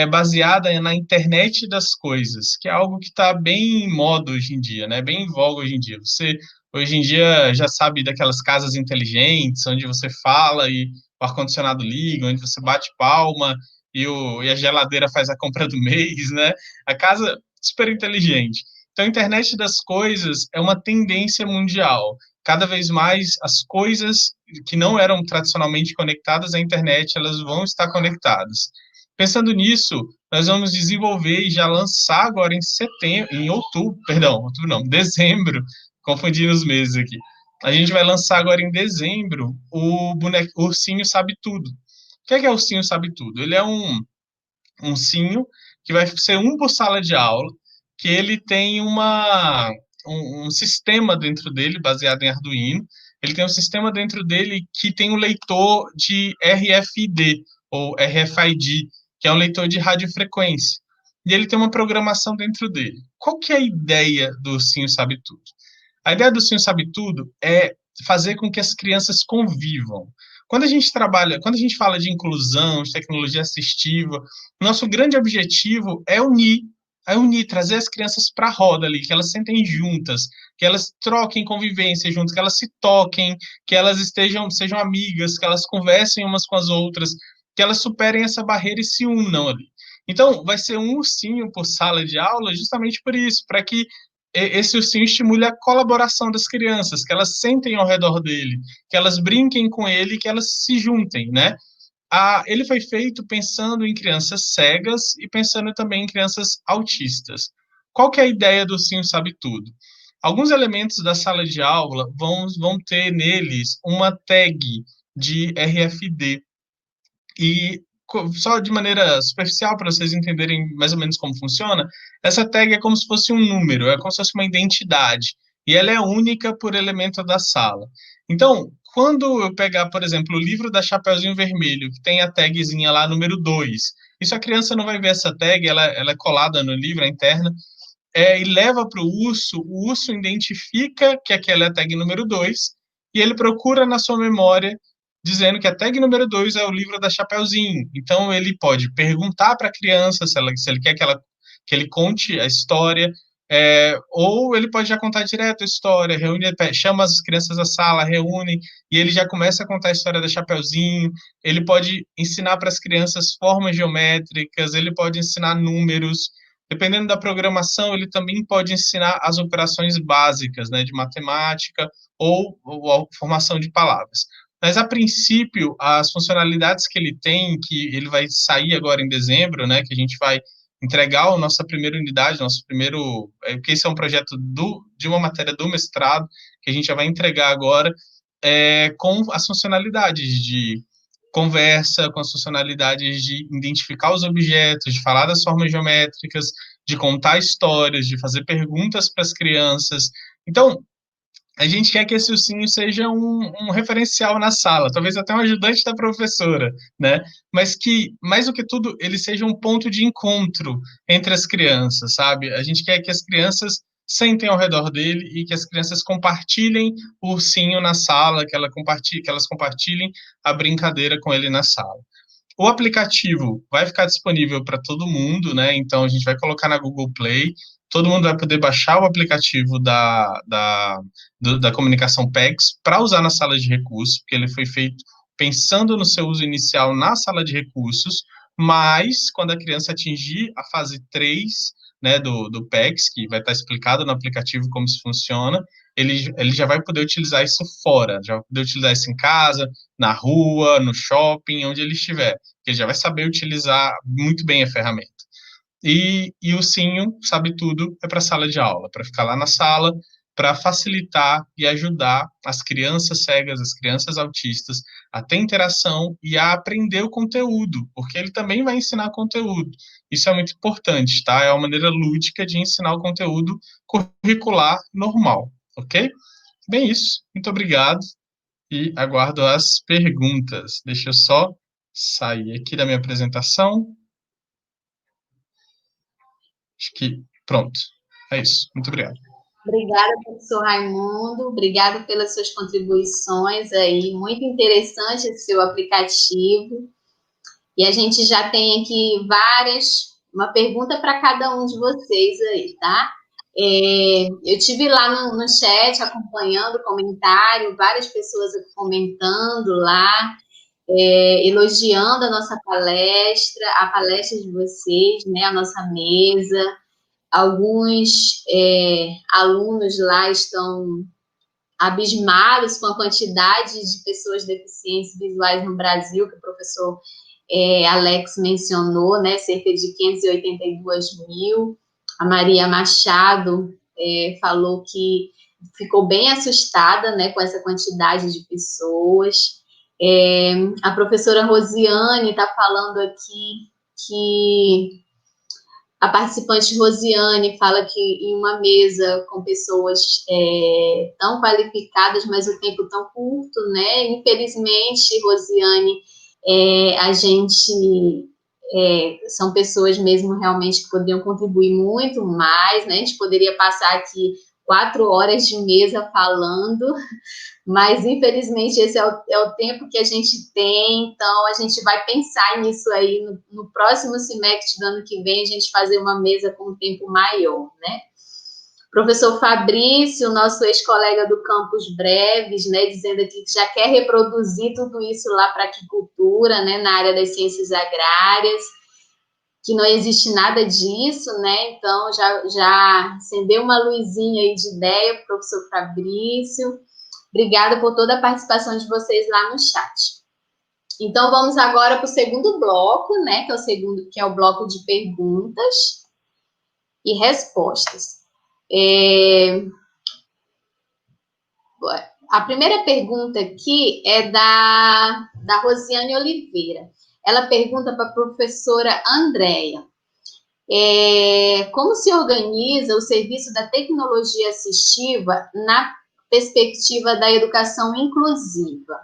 baseada na internet das coisas, que é algo que está bem em moda hoje em dia, né? Bem em voga hoje em dia. Você, hoje em dia, já sabe daquelas casas inteligentes, onde você fala e o ar-condicionado liga, onde você bate palma e a geladeira faz a compra do mês, né? A casa super inteligente. Então, a internet das coisas é uma tendência mundial. Cada vez mais, as coisas que não eram tradicionalmente conectadas à internet, elas vão estar conectadas. Pensando nisso, nós vamos desenvolver e já lançar agora em outubro não, dezembro, confundindo os meses aqui. A gente vai lançar agora em dezembro o Ursinho Sabe Tudo. O que é Ursinho Sabe Tudo? Ele é um ursinho que vai ser um por sala de aula, que ele tem um sistema dentro dele, baseado em Arduino. Ele tem um sistema dentro dele que tem um leitor de RFID, ou RFID, que é um leitor de radiofrequência. E ele tem uma programação dentro dele. Qual que é a ideia do Ursinho Sabe Tudo? A ideia do Ursinho Sabe Tudo é fazer com que as crianças convivam. Quando a gente fala de inclusão, de tecnologia assistiva, nosso grande objetivo é unir, trazer as crianças para a roda ali, que elas sentem juntas, que elas troquem convivência juntas, que elas se toquem, que elas sejam amigas, que elas conversem umas com as outras, que elas superem essa barreira e se unam ali. Então, vai ser um ursinho por sala de aula justamente por isso, para que esse ursinho estimule a colaboração das crianças, que elas sentem ao redor dele, que elas brinquem com ele, que elas se juntem, né? Ele foi feito pensando em crianças cegas e pensando também em crianças autistas. Qual que é a ideia do Ursinho Sabe Tudo? Alguns elementos da sala de aula vão ter neles uma tag de RFD. E só de maneira superficial, para vocês entenderem mais ou menos como funciona, essa tag é como se fosse um número, é como se fosse uma identidade. E ela é única por elemento da sala. Então, quando eu pegar, por exemplo, o livro da Chapeuzinho Vermelho, que tem a tagzinha lá, número 2, isso a criança não vai ver essa tag, ela é colada no livro, é interna, e leva para o urso identifica que aquela é a tag número 2, e ele procura na sua memória dizendo que a tag número 2 é o livro da Chapeuzinho. Então, ele pode perguntar para a criança se ele quer que ele conte a história, ou ele pode já contar direto a história, chama as crianças à sala, reúne, e ele já começa a contar a história da Chapeuzinho. Ele pode ensinar para as crianças formas geométricas, ele pode ensinar números. Dependendo da programação, ele também pode ensinar as operações básicas, né, de matemática ou a formação de palavras. Mas, a princípio, as funcionalidades que ele tem, que ele vai sair agora em dezembro, né, que a gente vai entregar a nossa primeira unidade, porque esse é um projeto de uma matéria do mestrado, que a gente já vai entregar agora, com as funcionalidades de conversa, com as funcionalidades de identificar os objetos, de falar das formas geométricas, de contar histórias, de fazer perguntas para as crianças. Então, a gente quer que esse ursinho seja um referencial na sala, talvez até um ajudante da professora, né? Mas que, mais do que tudo, ele seja um ponto de encontro entre as crianças, sabe? A gente quer que as crianças sentem ao redor dele e que as crianças compartilhem o ursinho na sala, que elas compartilhem a brincadeira com ele na sala. O aplicativo vai ficar disponível para todo mundo, né? Então, a gente vai colocar na Google Play, todo mundo vai poder baixar o aplicativo da comunicação PEX para usar na sala de recursos, porque ele foi feito pensando no seu uso inicial na sala de recursos, mas quando a criança atingir a fase 3, né, do PEX, que vai estar explicado no aplicativo como isso funciona, ele já vai poder utilizar isso fora, já vai poder utilizar isso em casa, na rua, no shopping, onde ele estiver. Ele já vai saber utilizar muito bem a ferramenta. E o Ursinho Sabe Tudo é para a sala de aula, para ficar lá na sala, para facilitar e ajudar as crianças cegas, as crianças autistas, a ter interação e a aprender o conteúdo, porque ele também vai ensinar conteúdo. Isso é muito importante, tá? É uma maneira lúdica de ensinar o conteúdo curricular normal, ok? Bem, isso. Muito obrigado e aguardo as perguntas. Deixa eu só sair aqui da minha apresentação. Acho que pronto. É isso. Muito obrigado. Obrigada, professor Raimundo. Obrigada pelas suas contribuições aí. Muito interessante esse seu aplicativo. E a gente já tem aqui uma pergunta para cada um de vocês aí, tá? Eu tive lá no chat acompanhando o comentário, várias pessoas comentando lá, elogiando a nossa palestra, a palestra de vocês, né, a nossa mesa. Alguns alunos lá estão abismados com a quantidade de pessoas deficientes visuais no Brasil, que o professor Alex mencionou, né, cerca de 582 mil. A Maria Machado falou que ficou bem assustada, né, com essa quantidade de pessoas. A professora Rosiane está falando aqui que a participante Rosiane fala que em uma mesa com pessoas tão qualificadas, mas o tempo tão curto, né? Infelizmente, Rosiane, a gente são pessoas mesmo realmente que poderiam contribuir muito mais, né? A gente poderia passar aqui 4 horas de mesa falando, mas infelizmente esse é o tempo que a gente tem, então a gente vai pensar nisso aí no próximo semestre do ano que vem, a gente fazer uma mesa com um tempo maior, né? Professor Fabrício, nosso ex-colega do Campus Breves, né, dizendo aqui que já quer reproduzir tudo isso lá para a aquicultura, né, na área das ciências agrárias, que não existe nada disso, né? Então já acendeu uma luzinha aí de ideia, professor Fabrício. Obrigada por toda a participação de vocês lá no chat. Então, vamos agora para o segundo bloco, né? Que é o bloco de perguntas e respostas. A primeira pergunta aqui é da Rosiane Oliveira. Ela pergunta para a professora Andréia. Como se organiza o serviço da tecnologia assistiva na perspectiva da educação inclusiva?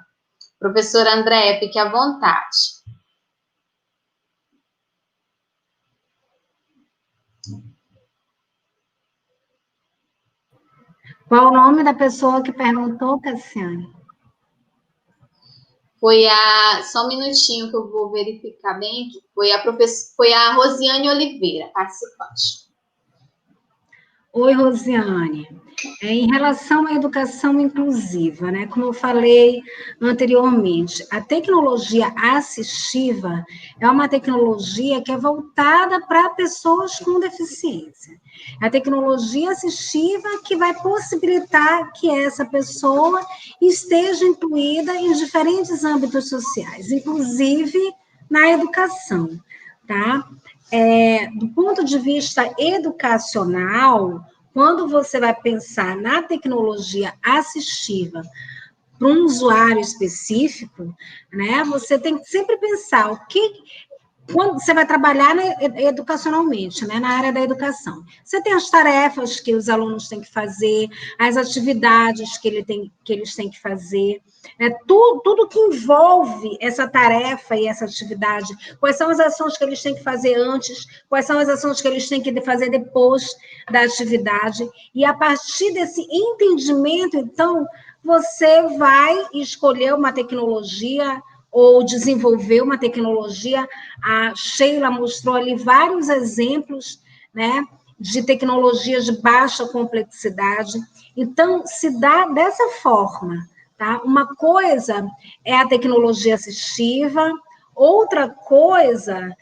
Professora Andréia, fique à vontade. Qual o nome da pessoa que perguntou, Cassiane? Só um minutinho que eu vou verificar bem aqui. Foi a Rosiane Oliveira, participante. Oi, Rosiane. Em relação à educação inclusiva, né? Como eu falei anteriormente, a tecnologia assistiva é uma tecnologia que é voltada para pessoas com deficiência. A tecnologia assistiva que vai possibilitar que essa pessoa esteja incluída em diferentes âmbitos sociais, inclusive na educação, tá? Do ponto de vista educacional, quando você vai pensar na tecnologia assistiva para um usuário específico, né, você tem que sempre pensar quando você vai trabalhar educacionalmente, né, na área da educação. Você tem as tarefas que os alunos têm que fazer, as atividades que eles têm que fazer, tudo que envolve essa tarefa e essa atividade, quais são as ações que eles têm que fazer antes, quais são as ações que eles têm que fazer depois da atividade, e a partir desse entendimento, então, você vai escolher uma tecnologia ou desenvolver uma tecnologia. A Sheila mostrou ali vários exemplos, né, de tecnologias de baixa complexidade. Então, se dá dessa forma, tá? Uma coisa é a tecnologia assistiva, outra coisa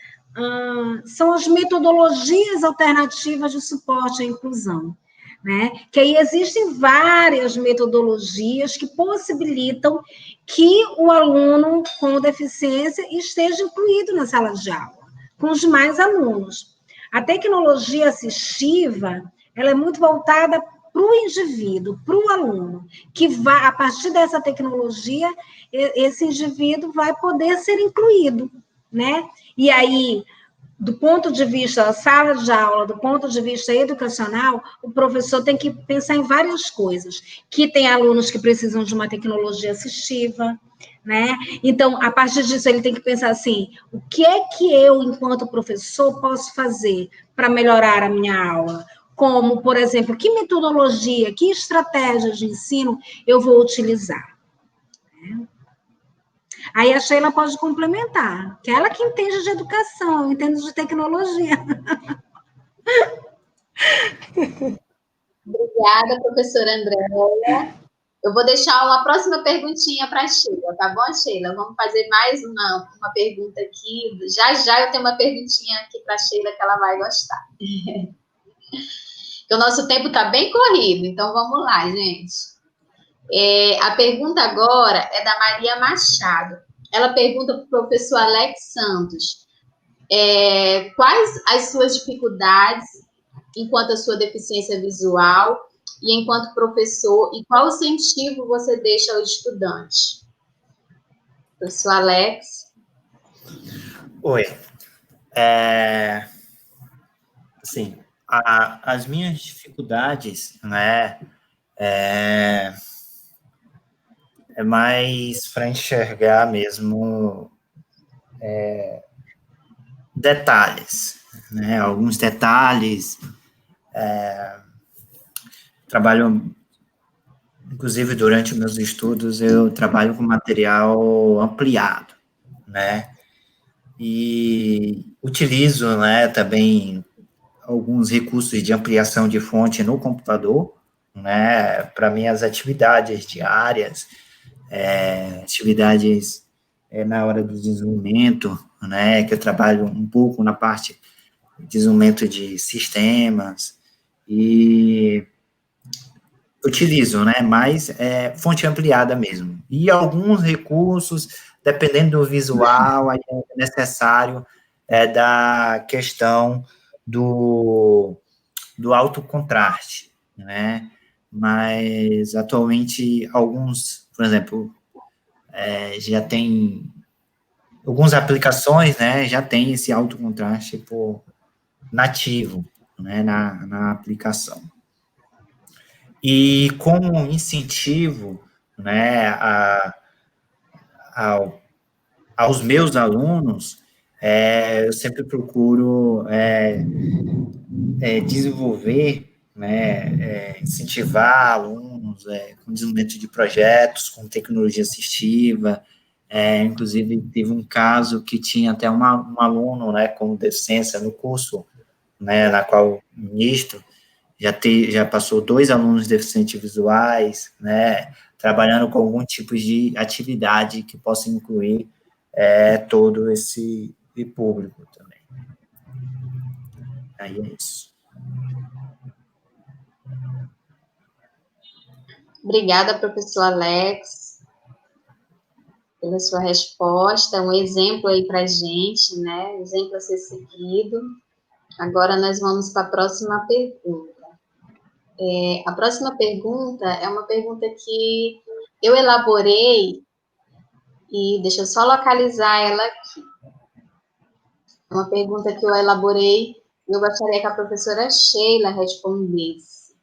são as metodologias alternativas de suporte à inclusão, né? Que aí existem várias metodologias que possibilitam que o aluno com deficiência esteja incluído na sala de aula, com os demais alunos. A tecnologia assistiva, ela é muito voltada para o indivíduo, para o aluno, que vai, a partir dessa tecnologia, esse indivíduo vai poder ser incluído, né? E aí, do ponto de vista da sala de aula, do ponto de vista educacional, o professor tem que pensar em várias coisas, que tem alunos que precisam de uma tecnologia assistiva, né? Então, a partir disso, ele tem que pensar assim, o que é que eu, enquanto professor, posso fazer para melhorar a minha aula? Como, por exemplo, que metodologia, que estratégias de ensino eu vou utilizar? Aí a Sheila pode complementar, que ela que entende de educação, eu entendo de tecnologia. Obrigada, professora Andréia. Eu vou deixar uma próxima perguntinha para a Sheila, tá bom, Sheila? Vamos fazer mais uma pergunta aqui. Já eu tenho uma perguntinha aqui para a Sheila que ela vai gostar. Porque o nosso tempo está bem corrido, então vamos lá, gente. A pergunta agora é da Maria Machado. Ela pergunta para o professor Alex Santos. Quais as suas dificuldades enquanto a sua deficiência visual e enquanto professor, e qual incentivo você deixa aos estudantes? Professor Alex. Oi. Assim, as minhas dificuldades, né, é mais para enxergar mesmo detalhes, né, alguns detalhes. Trabalho, inclusive, durante meus estudos, eu trabalho com material ampliado, né, e utilizo, né, também alguns recursos de ampliação de fonte no computador, né, para minhas atividades diárias, atividades na hora do desenvolvimento, né, que eu trabalho um pouco na parte de desenvolvimento de sistemas, e utilizo, né, mas fonte ampliada mesmo. E alguns recursos, dependendo do visual, aí é necessário da questão do alto contraste, né, mas atualmente alguns, por exemplo, já tem algumas aplicações, né, já tem esse alto contraste nativo, né, na aplicação. E como incentivo, né, aos meus alunos, eu sempre procuro desenvolver, né, incentivar alunos com desenvolvimento de projetos, com tecnologia assistiva. Inclusive, teve um caso que tinha até um aluno, né, com deficiência no curso, né, na qual ministro, já passou 2 alunos deficientes visuais, né, trabalhando com algum tipo de atividade que possa incluir todo esse público também. Aí é isso. Obrigada, professor Alex, pela sua resposta, um exemplo aí para a gente, né, exemplo a ser seguido. Agora nós vamos para a próxima pergunta. A próxima pergunta é uma pergunta que eu elaborei, e deixa eu só localizar ela aqui. É uma pergunta que eu elaborei e eu gostaria que a professora Sheila respondesse.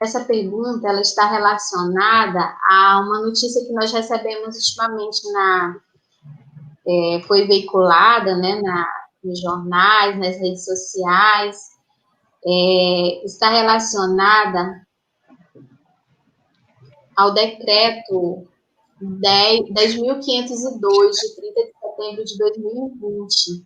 Essa pergunta, ela está relacionada a uma notícia que nós recebemos ultimamente foi veiculada, né, nos jornais, nas redes sociais, está relacionada ao decreto 10.502, de 30 de setembro de 2020,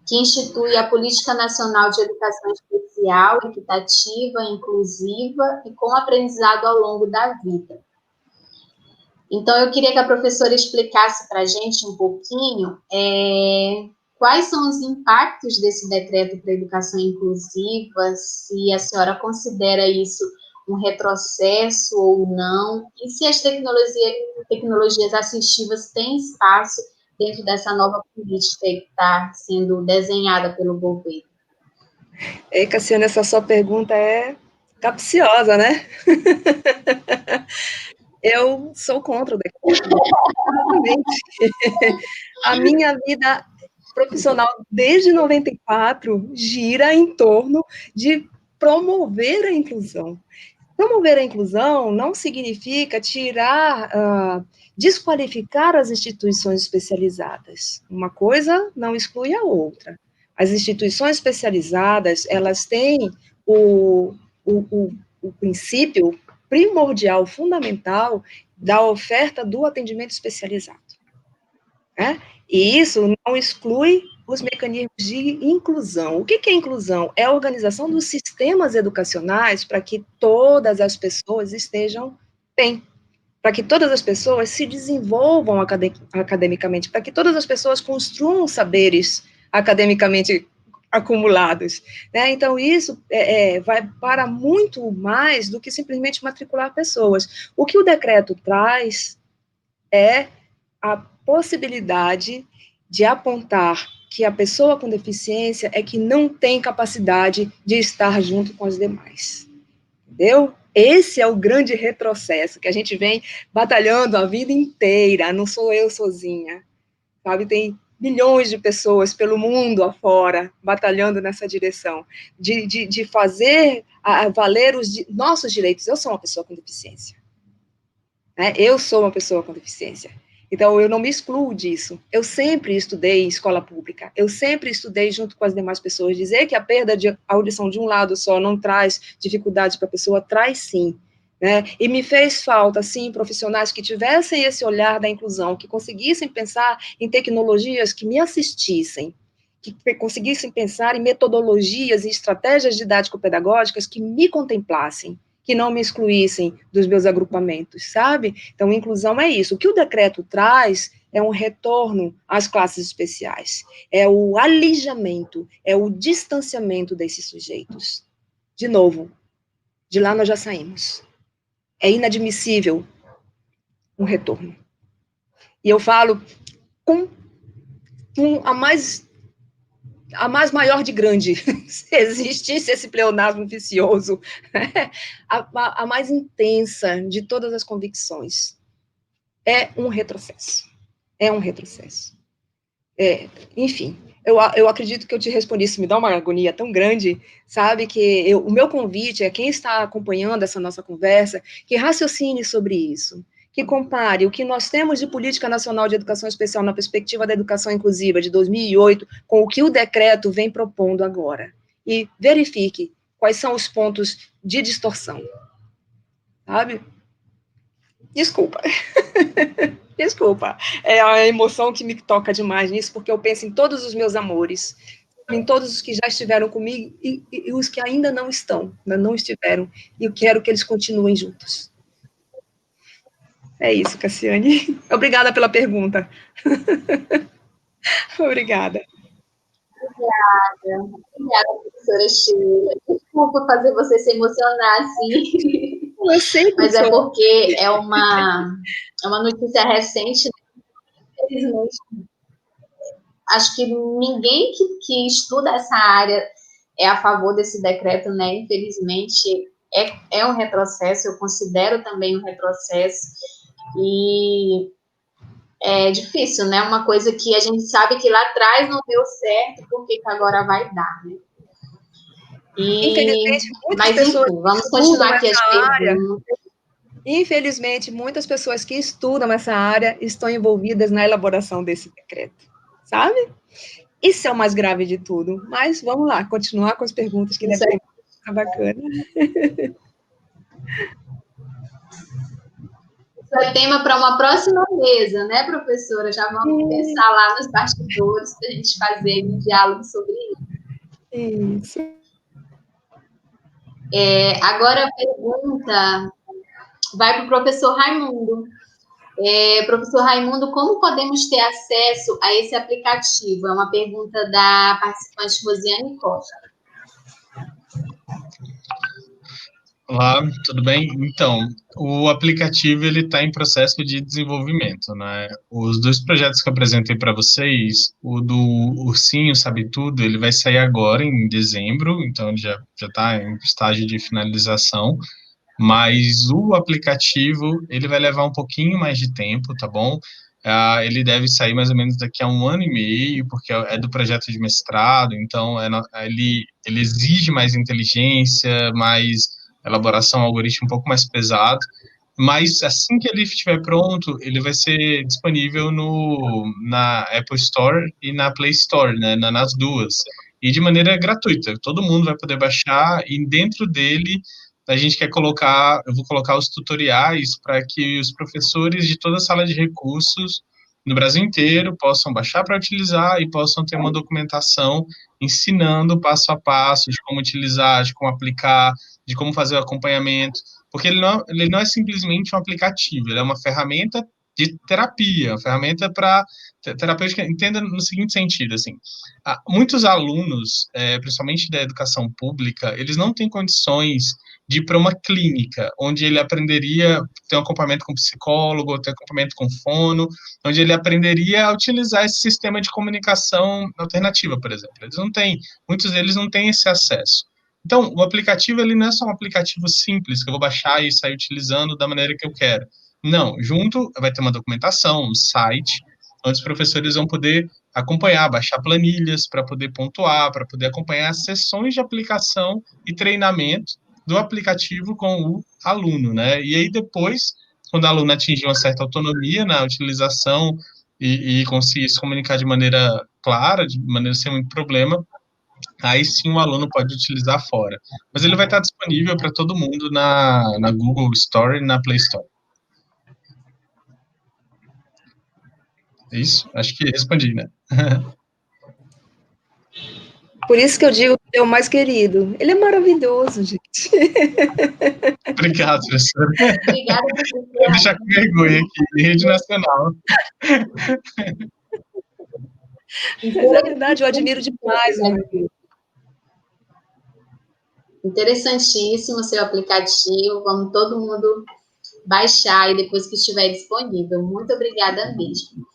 que institui a Política Nacional de Educação Especial, equitativa, inclusiva e com aprendizado ao longo da vida. Então, eu queria que a professora explicasse para a gente um pouquinho quais são os impactos desse decreto para a educação inclusiva, se a senhora considera isso um retrocesso ou não, e se as tecnologias assistivas têm espaço dentro dessa nova política que está sendo desenhada pelo governo. Cassiana, essa sua pergunta é capciosa, né? Eu sou contra o decreto. A minha vida profissional, desde 94, gira em torno de promover a inclusão. Promover a inclusão não significa desqualificar as instituições especializadas. Uma coisa não exclui a outra. As instituições especializadas, elas têm o princípio primordial, fundamental, da oferta do atendimento especializado. Né? E isso não exclui os mecanismos de inclusão. O que é inclusão? É a organização dos sistemas educacionais para que todas as pessoas estejam bem, para que todas as pessoas se desenvolvam academicamente, para que todas as pessoas construam saberes academicamente acumulados, né? Então, isso vai para muito mais do que simplesmente matricular pessoas. O que o decreto traz é a possibilidade de apontar que a pessoa com deficiência é que não tem capacidade de estar junto com os demais, entendeu? Esse é o grande retrocesso que a gente vem batalhando a vida inteira, não sou eu sozinha, sabe? Tem milhões de pessoas pelo mundo afora batalhando nessa direção, de fazer valer os nossos direitos. Eu sou uma pessoa com deficiência, né? Eu sou uma pessoa com deficiência. Então, eu não me excluo disso. Eu sempre estudei em escola pública, eu sempre estudei junto com as demais pessoas. Dizer que a perda de audição de um lado só não traz dificuldades para a pessoa, traz sim. Né? E me fez falta, sim, profissionais que tivessem esse olhar da inclusão, que conseguissem pensar em tecnologias que me assistissem, que conseguissem pensar em metodologias e estratégias didático-pedagógicas que me contemplassem, que não me excluíssem dos meus agrupamentos, sabe? Então, inclusão é isso. O que o decreto traz é um retorno às classes especiais, é o alijamento, é o distanciamento desses sujeitos. De novo, de lá nós já saímos. É inadmissível um retorno. E eu falo com a mais maior de grande, se existisse esse pleonasmo vicioso, a mais intensa de todas as convicções. É um retrocesso. É um retrocesso. Enfim, eu acredito que eu te respondi, isso me dá uma agonia tão grande, sabe, que o meu convite é quem está acompanhando essa nossa conversa, que raciocine sobre isso, que compare o que nós temos de Política Nacional de Educação Especial na perspectiva da educação inclusiva de 2008 com o que o decreto vem propondo agora, e verifique quais são os pontos de distorção, sabe? Desculpa. Desculpa, é a emoção que me toca demais nisso, porque eu penso em todos os meus amores, em todos os que já estiveram comigo e os que ainda não estão, não estiveram, e eu quero que eles continuem juntos. É isso, Cassiane. Obrigada pela pergunta. Obrigada. Obrigada, professora Sheila. Desculpa fazer você se emocionar assim. Eu sei que mas é porque é uma notícia recente, infelizmente. Acho que ninguém que estuda essa área é a favor desse decreto, né? Infelizmente, é um retrocesso, eu considero também um retrocesso, e é difícil, né? Uma coisa que a gente sabe que lá atrás não deu certo, por que agora vai dar, né? Infelizmente, mas, enfim, vamos continuar aqui as perguntas. Infelizmente, muitas pessoas que estudam essa área estão envolvidas na elaboração desse decreto, sabe? Isso é o mais grave de tudo. Mas vamos lá, continuar com as perguntas que devem ser bacana. Isso é tema para uma próxima mesa, né, professora? Já vamos pensar lá nos bastidores para a gente fazer um diálogo sobre isso. Isso. Agora a pergunta vai para o professor Raimundo. Professor Raimundo, como podemos ter acesso a esse aplicativo? É uma pergunta da participante Rosiane Costa. Olá, tudo bem? Então, o aplicativo ele está em processo de desenvolvimento, né? Os dois projetos que eu apresentei para vocês, o do Ursinho Sabe Tudo, ele vai sair agora em dezembro, então já está em estágio de finalização. Mas o aplicativo, ele vai levar um pouquinho mais de tempo, tá bom? Ele deve sair mais ou menos daqui a 1 ano e meio, porque é do projeto de mestrado, então ele exige mais inteligência, mais elaboração, algoritmo um pouco mais pesado, mas assim que ele estiver pronto, ele vai ser disponível na Apple Store e na Play Store, né, nas duas, e de maneira gratuita, todo mundo vai poder baixar, e dentro dele eu vou colocar os tutoriais para que os professores de toda a sala de recursos no Brasil inteiro possam baixar para utilizar e possam ter uma documentação ensinando passo a passo de como utilizar, de como aplicar, de como fazer o acompanhamento, porque ele não é simplesmente um aplicativo, ele é uma ferramenta de terapia, uma ferramenta para terapêutica, entenda no seguinte sentido, assim, muitos alunos, principalmente da educação pública, eles não têm condições de ir para uma clínica, onde ele aprenderia ter um acompanhamento com psicólogo, ter um acompanhamento com fono, onde ele aprenderia a utilizar esse sistema de comunicação alternativa, por exemplo. Eles não têm, muitos deles não têm esse acesso. Então, o aplicativo, ele não é só um aplicativo simples, que eu vou baixar e sair utilizando da maneira que eu quero. Não, junto vai ter uma documentação, um site, onde os professores vão poder acompanhar, baixar planilhas para poder pontuar, para poder acompanhar as sessões de aplicação e treinamento do aplicativo com o aluno, né? E aí depois, quando o aluno atingir uma certa autonomia na utilização e conseguir se comunicar de maneira clara, de maneira sem muito problema, aí sim o aluno pode utilizar fora. Mas ele vai estar disponível para todo mundo na Google Store e na Play Store. Isso? Acho que respondi, né? Por isso que eu digo que ele é o mais querido. Ele é maravilhoso, gente. Obrigado, professor. Obrigada, Vou professora. deixar com vergonha aqui, em rede nacional. Mas é verdade, eu admiro demais o Raimundo. Interessantíssimo o seu aplicativo. Vamos todo mundo baixar e depois que estiver disponível. Muito obrigada mesmo.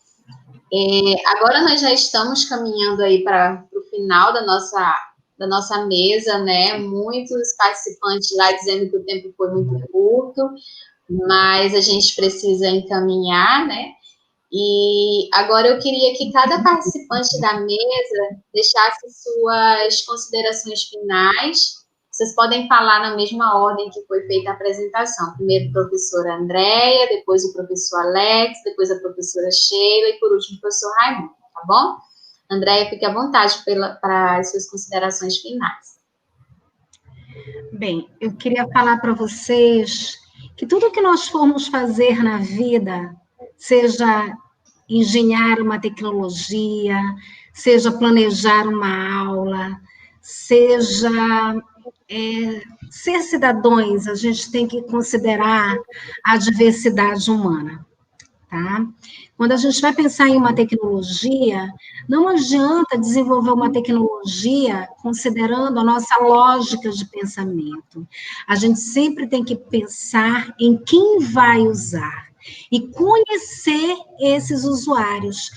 Agora nós já estamos caminhando aí para o final da nossa mesa, né? Muitos participantes lá dizendo que o tempo foi muito curto, mas a gente precisa encaminhar, né? E agora eu queria que cada participante da mesa deixasse suas considerações finais. Vocês podem falar na mesma ordem que foi feita a apresentação. Primeiro a professora Andréia, depois o professor Alex, depois a professora Sheila e por último o professor Raimundo, tá bom? Andréia, fique à vontade para as suas considerações finais. Bem, eu queria falar para vocês que tudo que nós formos fazer na vida, seja engenhar uma tecnologia, seja planejar uma aula, seja ser cidadãos, a gente tem que considerar a diversidade humana, tá? Quando a gente vai pensar em uma tecnologia, não adianta desenvolver uma tecnologia considerando a nossa lógica de pensamento. A gente sempre tem que pensar em quem vai usar e conhecer esses usuários,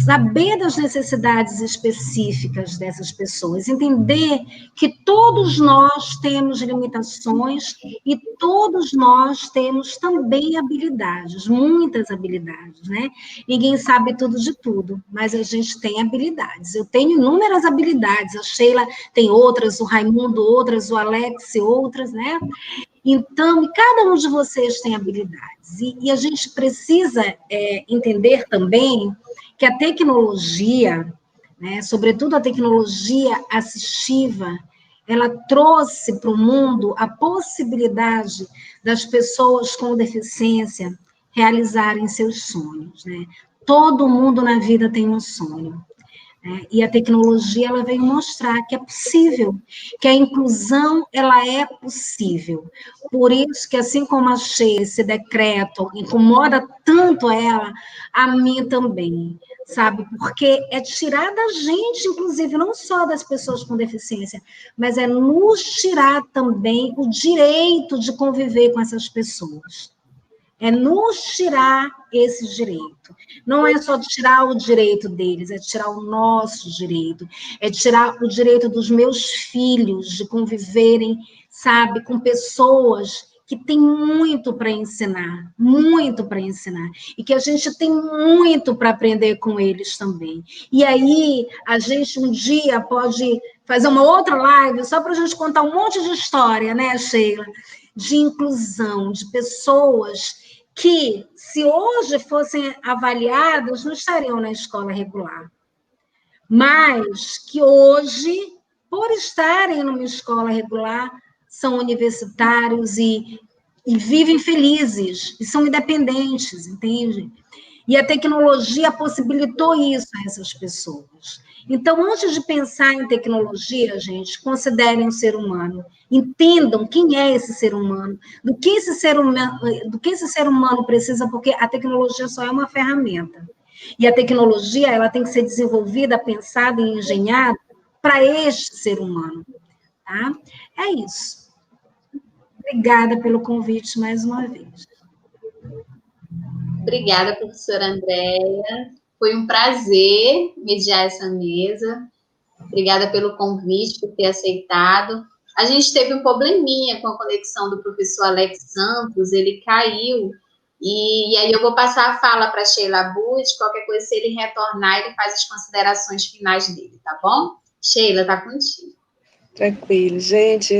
saber das necessidades específicas dessas pessoas, entender que todos nós temos limitações e todos nós temos também habilidades, muitas habilidades, né? Ninguém sabe tudo de tudo, mas a gente tem habilidades. Eu tenho inúmeras habilidades, a Sheila tem outras, o Raimundo outras, o Alex outras, né? Então, cada um de vocês tem habilidades, e a gente precisa entender também que a tecnologia, né, sobretudo a tecnologia assistiva, ela trouxe para o mundo a possibilidade das pessoas com deficiência realizarem seus sonhos, né? Todo mundo na vida tem um sonho. E a tecnologia ela veio mostrar que é possível, que a inclusão ela é possível. Por isso que, assim como achei esse decreto incomoda tanto ela, a mim também, sabe? Porque é tirar da gente, inclusive, não só das pessoas com deficiência, mas é nos tirar também o direito de conviver com essas pessoas. É nos tirar esse direito. Não é só tirar o direito deles, é tirar o nosso direito. É tirar o direito dos meus filhos de conviverem, sabe, com pessoas que têm muito para ensinar, muito para ensinar. E que a gente tem muito para aprender com eles também. E aí, a gente um dia pode fazer uma outra live só para a gente contar um monte de história, né, Sheila? De inclusão, de pessoas que, se hoje fossem avaliadas, não estariam na escola regular. Mas que hoje, por estarem numa escola regular, são universitários e vivem felizes, e são independentes, entende? E a tecnologia possibilitou isso a essas pessoas. Então, antes de pensar em tecnologia, gente, considerem o ser humano. Entendam quem é esse ser humano, do que esse ser humano precisa, porque a tecnologia só é uma ferramenta. E a tecnologia, ela tem que ser desenvolvida, pensada e engenhada para este ser humano, tá? É isso. Obrigada pelo convite mais uma vez. Obrigada, professora Andréia. Foi um prazer mediar essa mesa. Obrigada pelo convite, por ter aceitado. A gente teve um probleminha com a conexão do professor Alex Santos, ele caiu, e aí eu vou passar a fala para Sheila Butch, qualquer coisa, se ele retornar, ele faz as considerações finais dele, tá bom? Sheila, tá contigo. Tranquilo, gente.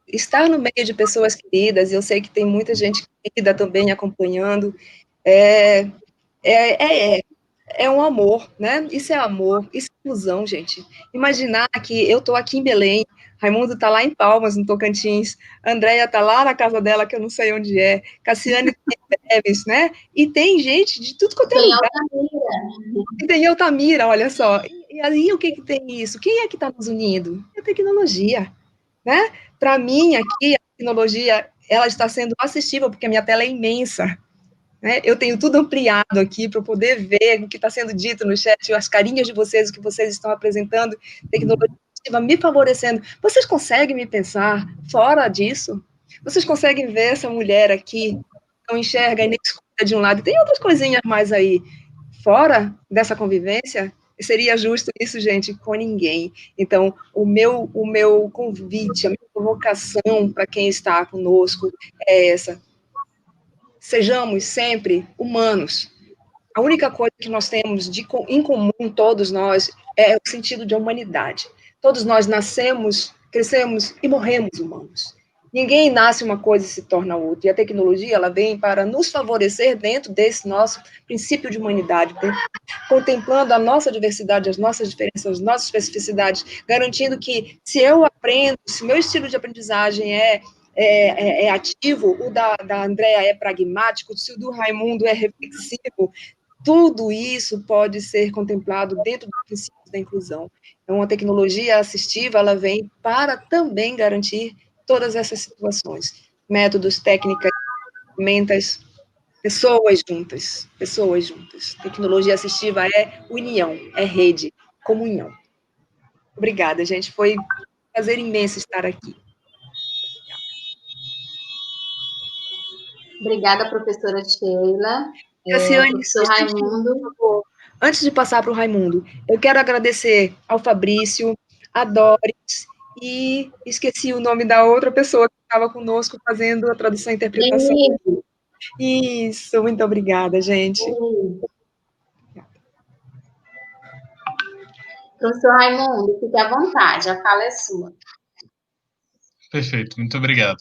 Estar no meio de pessoas queridas, eu sei que tem muita gente querida também acompanhando, é, é, é, é um amor, né? Isso é amor, isso é ilusão, gente. Imaginar que eu estou aqui em Belém, Raimundo está lá em Palmas, no Tocantins, Andréia está lá na casa dela, que eu não sei onde é, Cassiane tem Neves, né? E tem gente de tudo quanto é Tem lugar. Altamira. E tem Altamira, olha só. E aí, o que que tem isso? Quem é que está nos unindo? É a tecnologia, né? Para mim, aqui, a tecnologia, ela está sendo assistível, porque a minha tela é imensa, né? Eu tenho tudo ampliado aqui para poder ver o que está sendo dito no chat, as carinhas de vocês, o que vocês estão apresentando, tecnologia assistiva me favorecendo. Vocês conseguem me pensar fora disso? Vocês conseguem ver essa mulher aqui, não enxerga e nem escuta de um lado, tem outras coisinhas mais aí, fora dessa convivência? Seria justo isso, gente, com ninguém. Então, o meu convite, a minha provocação para quem está conosco é essa: sejamos sempre humanos. A única coisa que nós temos em comum, todos nós, é o sentido de humanidade. Todos nós nascemos, crescemos e morremos humanos. Ninguém nasce uma coisa e se torna outra. E a tecnologia, ela vem para nos favorecer dentro desse nosso princípio de humanidade, contemplando a nossa diversidade, as nossas diferenças, as nossas especificidades, garantindo que, se eu aprendo, se meu estilo de aprendizagem é ativo, o da Andréa é pragmático, se o do Raimundo é reflexivo, tudo isso pode ser contemplado dentro dos princípios da inclusão. Então, a tecnologia assistiva, ela vem para também garantir todas essas situações. Métodos, técnicas, ferramentas, pessoas juntas, pessoas juntas. Tecnologia assistiva é união, é rede, comunhão. Obrigada, gente. Foi um prazer imenso estar aqui. Obrigada, professora Sheila. Cassiane, Professor Raimundo. por favor, antes de passar para o Raimundo, eu quero agradecer ao Fabrício, a Doris, e esqueci o nome da outra pessoa que estava conosco fazendo a tradução e interpretação. Isso, muito obrigada, gente. Professor Raimundo, fique à vontade, a fala é sua. Perfeito, muito obrigado.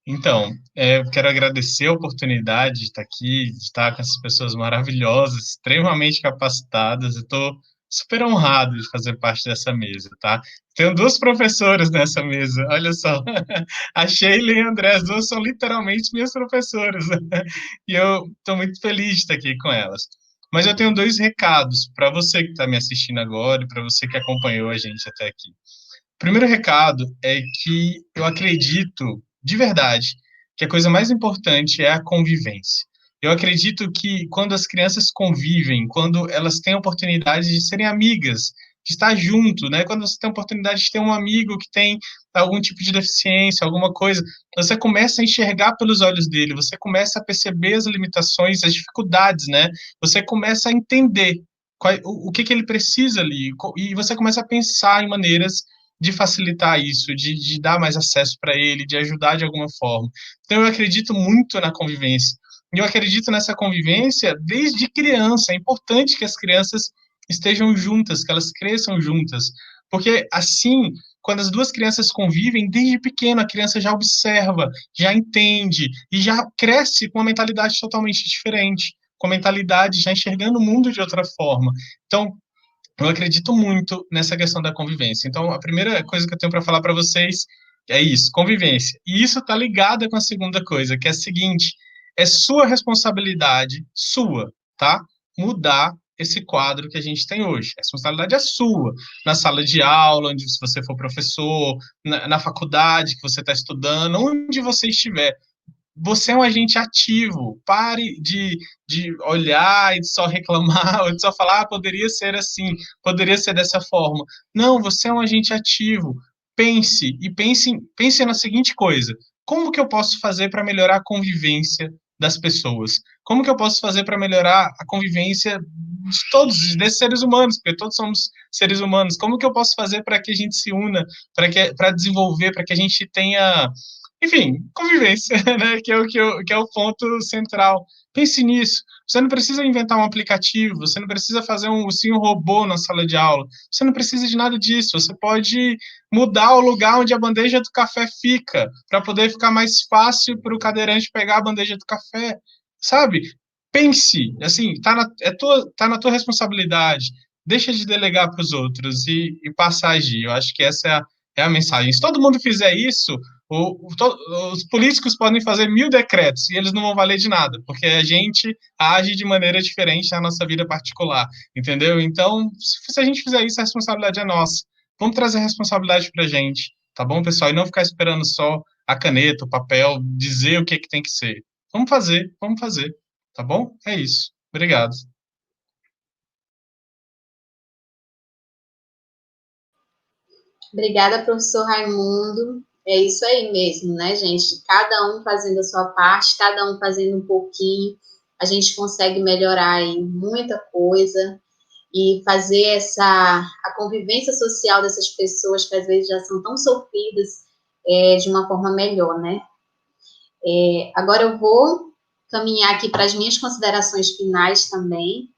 Então, eu quero agradecer a oportunidade de estar aqui, de estar com essas pessoas maravilhosas, extremamente capacitadas. Eu estou super honrado de fazer parte dessa mesa, tá? Tenho duas professoras nessa mesa, olha só. A Sheila e a André, as duas são literalmente minhas professoras. E eu estou muito feliz de estar aqui com elas. Mas eu tenho dois recados para você que está me assistindo agora e para você que acompanhou a gente até aqui. O primeiro recado é que eu acredito, de verdade, que a coisa mais importante é a convivência. Eu acredito que quando as crianças convivem, quando elas têm a oportunidade de serem amigas, de estar junto, né? Quando você tem a oportunidade de ter um amigo que tem algum tipo de deficiência, alguma coisa, você começa a enxergar pelos olhos dele, você começa a perceber as limitações, as dificuldades, né? Você começa a entender o que ele precisa ali, e você começa a pensar em maneiras de facilitar isso, de dar mais acesso para ele, de ajudar de alguma forma. Então, eu acredito muito na convivência. E eu acredito nessa convivência desde criança. É importante que as crianças estejam juntas, que elas cresçam juntas. Porque, assim, quando as duas crianças convivem, desde pequeno, a criança já observa, já entende e já cresce com uma mentalidade totalmente diferente, com a mentalidade já enxergando o mundo de outra forma. Então, eu acredito muito nessa questão da convivência. Então, a primeira coisa que eu tenho para falar para vocês é isso, convivência. E isso está ligado com a segunda coisa, que é a seguinte: é sua responsabilidade, sua, tá? Mudar esse quadro que a gente tem hoje. A responsabilidade é sua, na sala de aula, onde se você for professor, na faculdade que você está estudando, onde você estiver. Você é um agente ativo. Pare de olhar e de só reclamar, ou de só falar, poderia ser assim, poderia ser dessa forma. Não, você é um agente ativo. Pense, e pense na seguinte coisa: como que eu posso fazer para melhorar a convivência das pessoas? Como que eu posso fazer para melhorar a convivência de todos, desses seres humanos, porque todos somos seres humanos? Como que eu posso fazer para que a gente se una, para desenvolver, para que a gente tenha, enfim, convivência, né? Que é o ponto central. Pense nisso. Você não precisa inventar um aplicativo, você não precisa fazer um robô na sala de aula, você não precisa de nada disso. Você pode mudar o lugar onde a bandeja do café fica, para poder ficar mais fácil para o cadeirante pegar a bandeja do café, sabe? Pense, assim, tá na tua responsabilidade. Deixa de delegar para os outros e passa a agir. Eu acho que essa é a mensagem. Se todo mundo fizer isso, os políticos podem fazer 1000 decretos e eles não vão valer de nada, porque a gente age de maneira diferente na nossa vida particular, entendeu? Então, se a gente fizer isso, a responsabilidade é nossa. Vamos trazer a responsabilidade para a gente, tá bom, pessoal? E não ficar esperando só a caneta, o papel, dizer o que tem que ser. Vamos fazer, tá bom? É isso. Obrigado. Obrigada, professor Raimundo. É isso aí mesmo, né, gente? Cada um fazendo a sua parte, cada um fazendo um pouquinho, a gente consegue melhorar aí muita coisa e fazer a convivência social dessas pessoas que às vezes já são tão sofridas de uma forma melhor, né? Agora eu vou caminhar aqui para as minhas considerações finais também.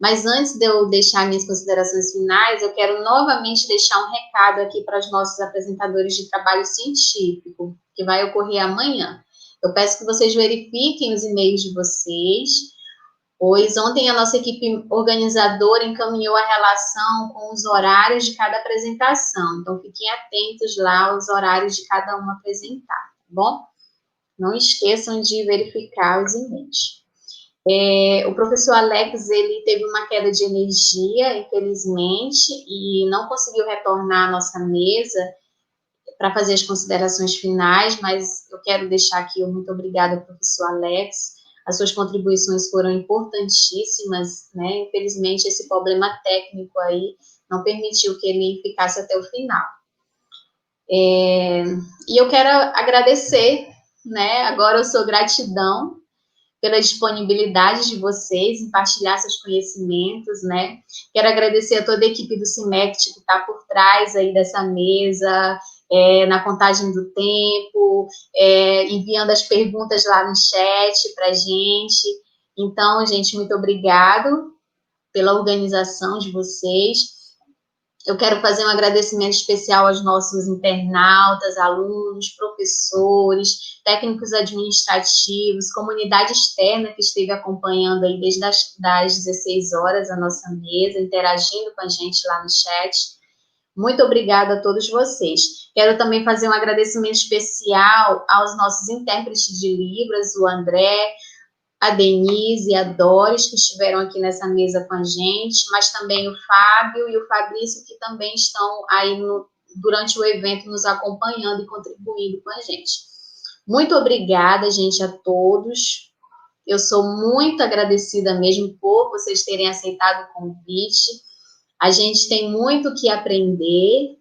Mas antes de eu deixar minhas considerações finais, eu quero novamente deixar um recado aqui para os nossos apresentadores de trabalho científico, que vai ocorrer amanhã. Eu peço que vocês verifiquem os e-mails de vocês, pois ontem a nossa equipe organizadora encaminhou a relação com os horários de cada apresentação. Então, fiquem atentos lá aos horários de cada um apresentar, tá bom? Não esqueçam de verificar os e-mails. O professor Alex, ele teve uma queda de energia, infelizmente, e não conseguiu retornar à nossa mesa para fazer as considerações finais, mas eu quero deixar aqui o muito obrigada ao professor Alex. As suas contribuições foram importantíssimas, né? Infelizmente, esse problema técnico aí não permitiu que ele ficasse até o final. E eu quero agradecer, né? Agora eu sou gratidão pela disponibilidade de vocês em partilhar seus conhecimentos, né? Quero agradecer a toda a equipe do CIMECT que está por trás aí dessa mesa, na contagem do tempo, enviando as perguntas lá no chat para a gente. Então, gente, muito obrigado pela organização de vocês. Eu quero fazer um agradecimento especial aos nossos internautas, alunos, professores, técnicos administrativos, comunidade externa que esteve acompanhando aí desde das 16 horas a nossa mesa, interagindo com a gente lá no chat. Muito obrigada a todos vocês. Quero também fazer um agradecimento especial aos nossos intérpretes de Libras, o André, a Denise e a Doris, que estiveram aqui nessa mesa com a gente, mas também o Fábio e o Fabrício, que também estão aí durante o evento nos acompanhando e contribuindo com a gente. Muito obrigada, gente, a todos. Eu sou muito agradecida mesmo por vocês terem aceitado o convite. A gente tem muito o que aprender.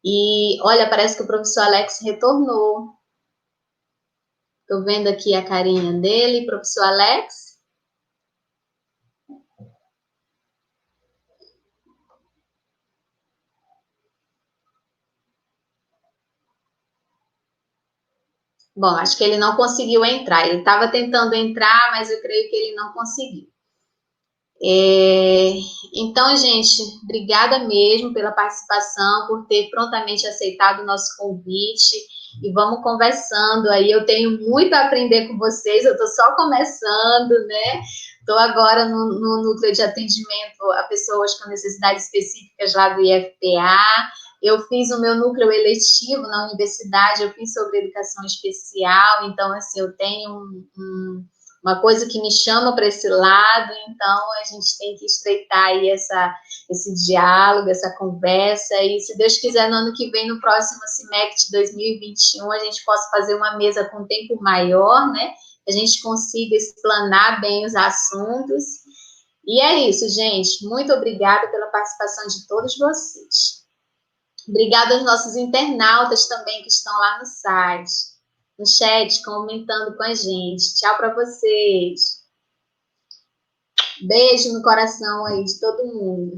E, olha, parece que o professor Alex retornou. Estou vendo aqui a carinha dele, professor Alex. Bom, acho que ele não conseguiu entrar. Ele estava tentando entrar, mas eu creio que ele não conseguiu. Então, gente, obrigada mesmo pela participação, por ter prontamente aceitado o nosso convite. E vamos conversando aí. Eu tenho muito a aprender com vocês, eu estou só começando, né? Estou agora no núcleo de atendimento a pessoas com necessidades específicas lá do IFPA. eu fiz o meu núcleo eletivo na universidade, eu fiz sobre educação especial, então, assim, eu tenho uma coisa que me chama para esse lado, então a gente tem que estreitar aí esse diálogo, essa conversa, e se Deus quiser, no ano que vem, no próximo CIMECT 2021, a gente possa fazer uma mesa com tempo maior, né? A gente consiga explanar bem os assuntos. E é isso, gente. Muito obrigada pela participação de todos vocês. Obrigada aos nossos internautas também que estão lá no site, no chat, comentando com a gente. Tchau para vocês. Beijo no coração aí de todo mundo.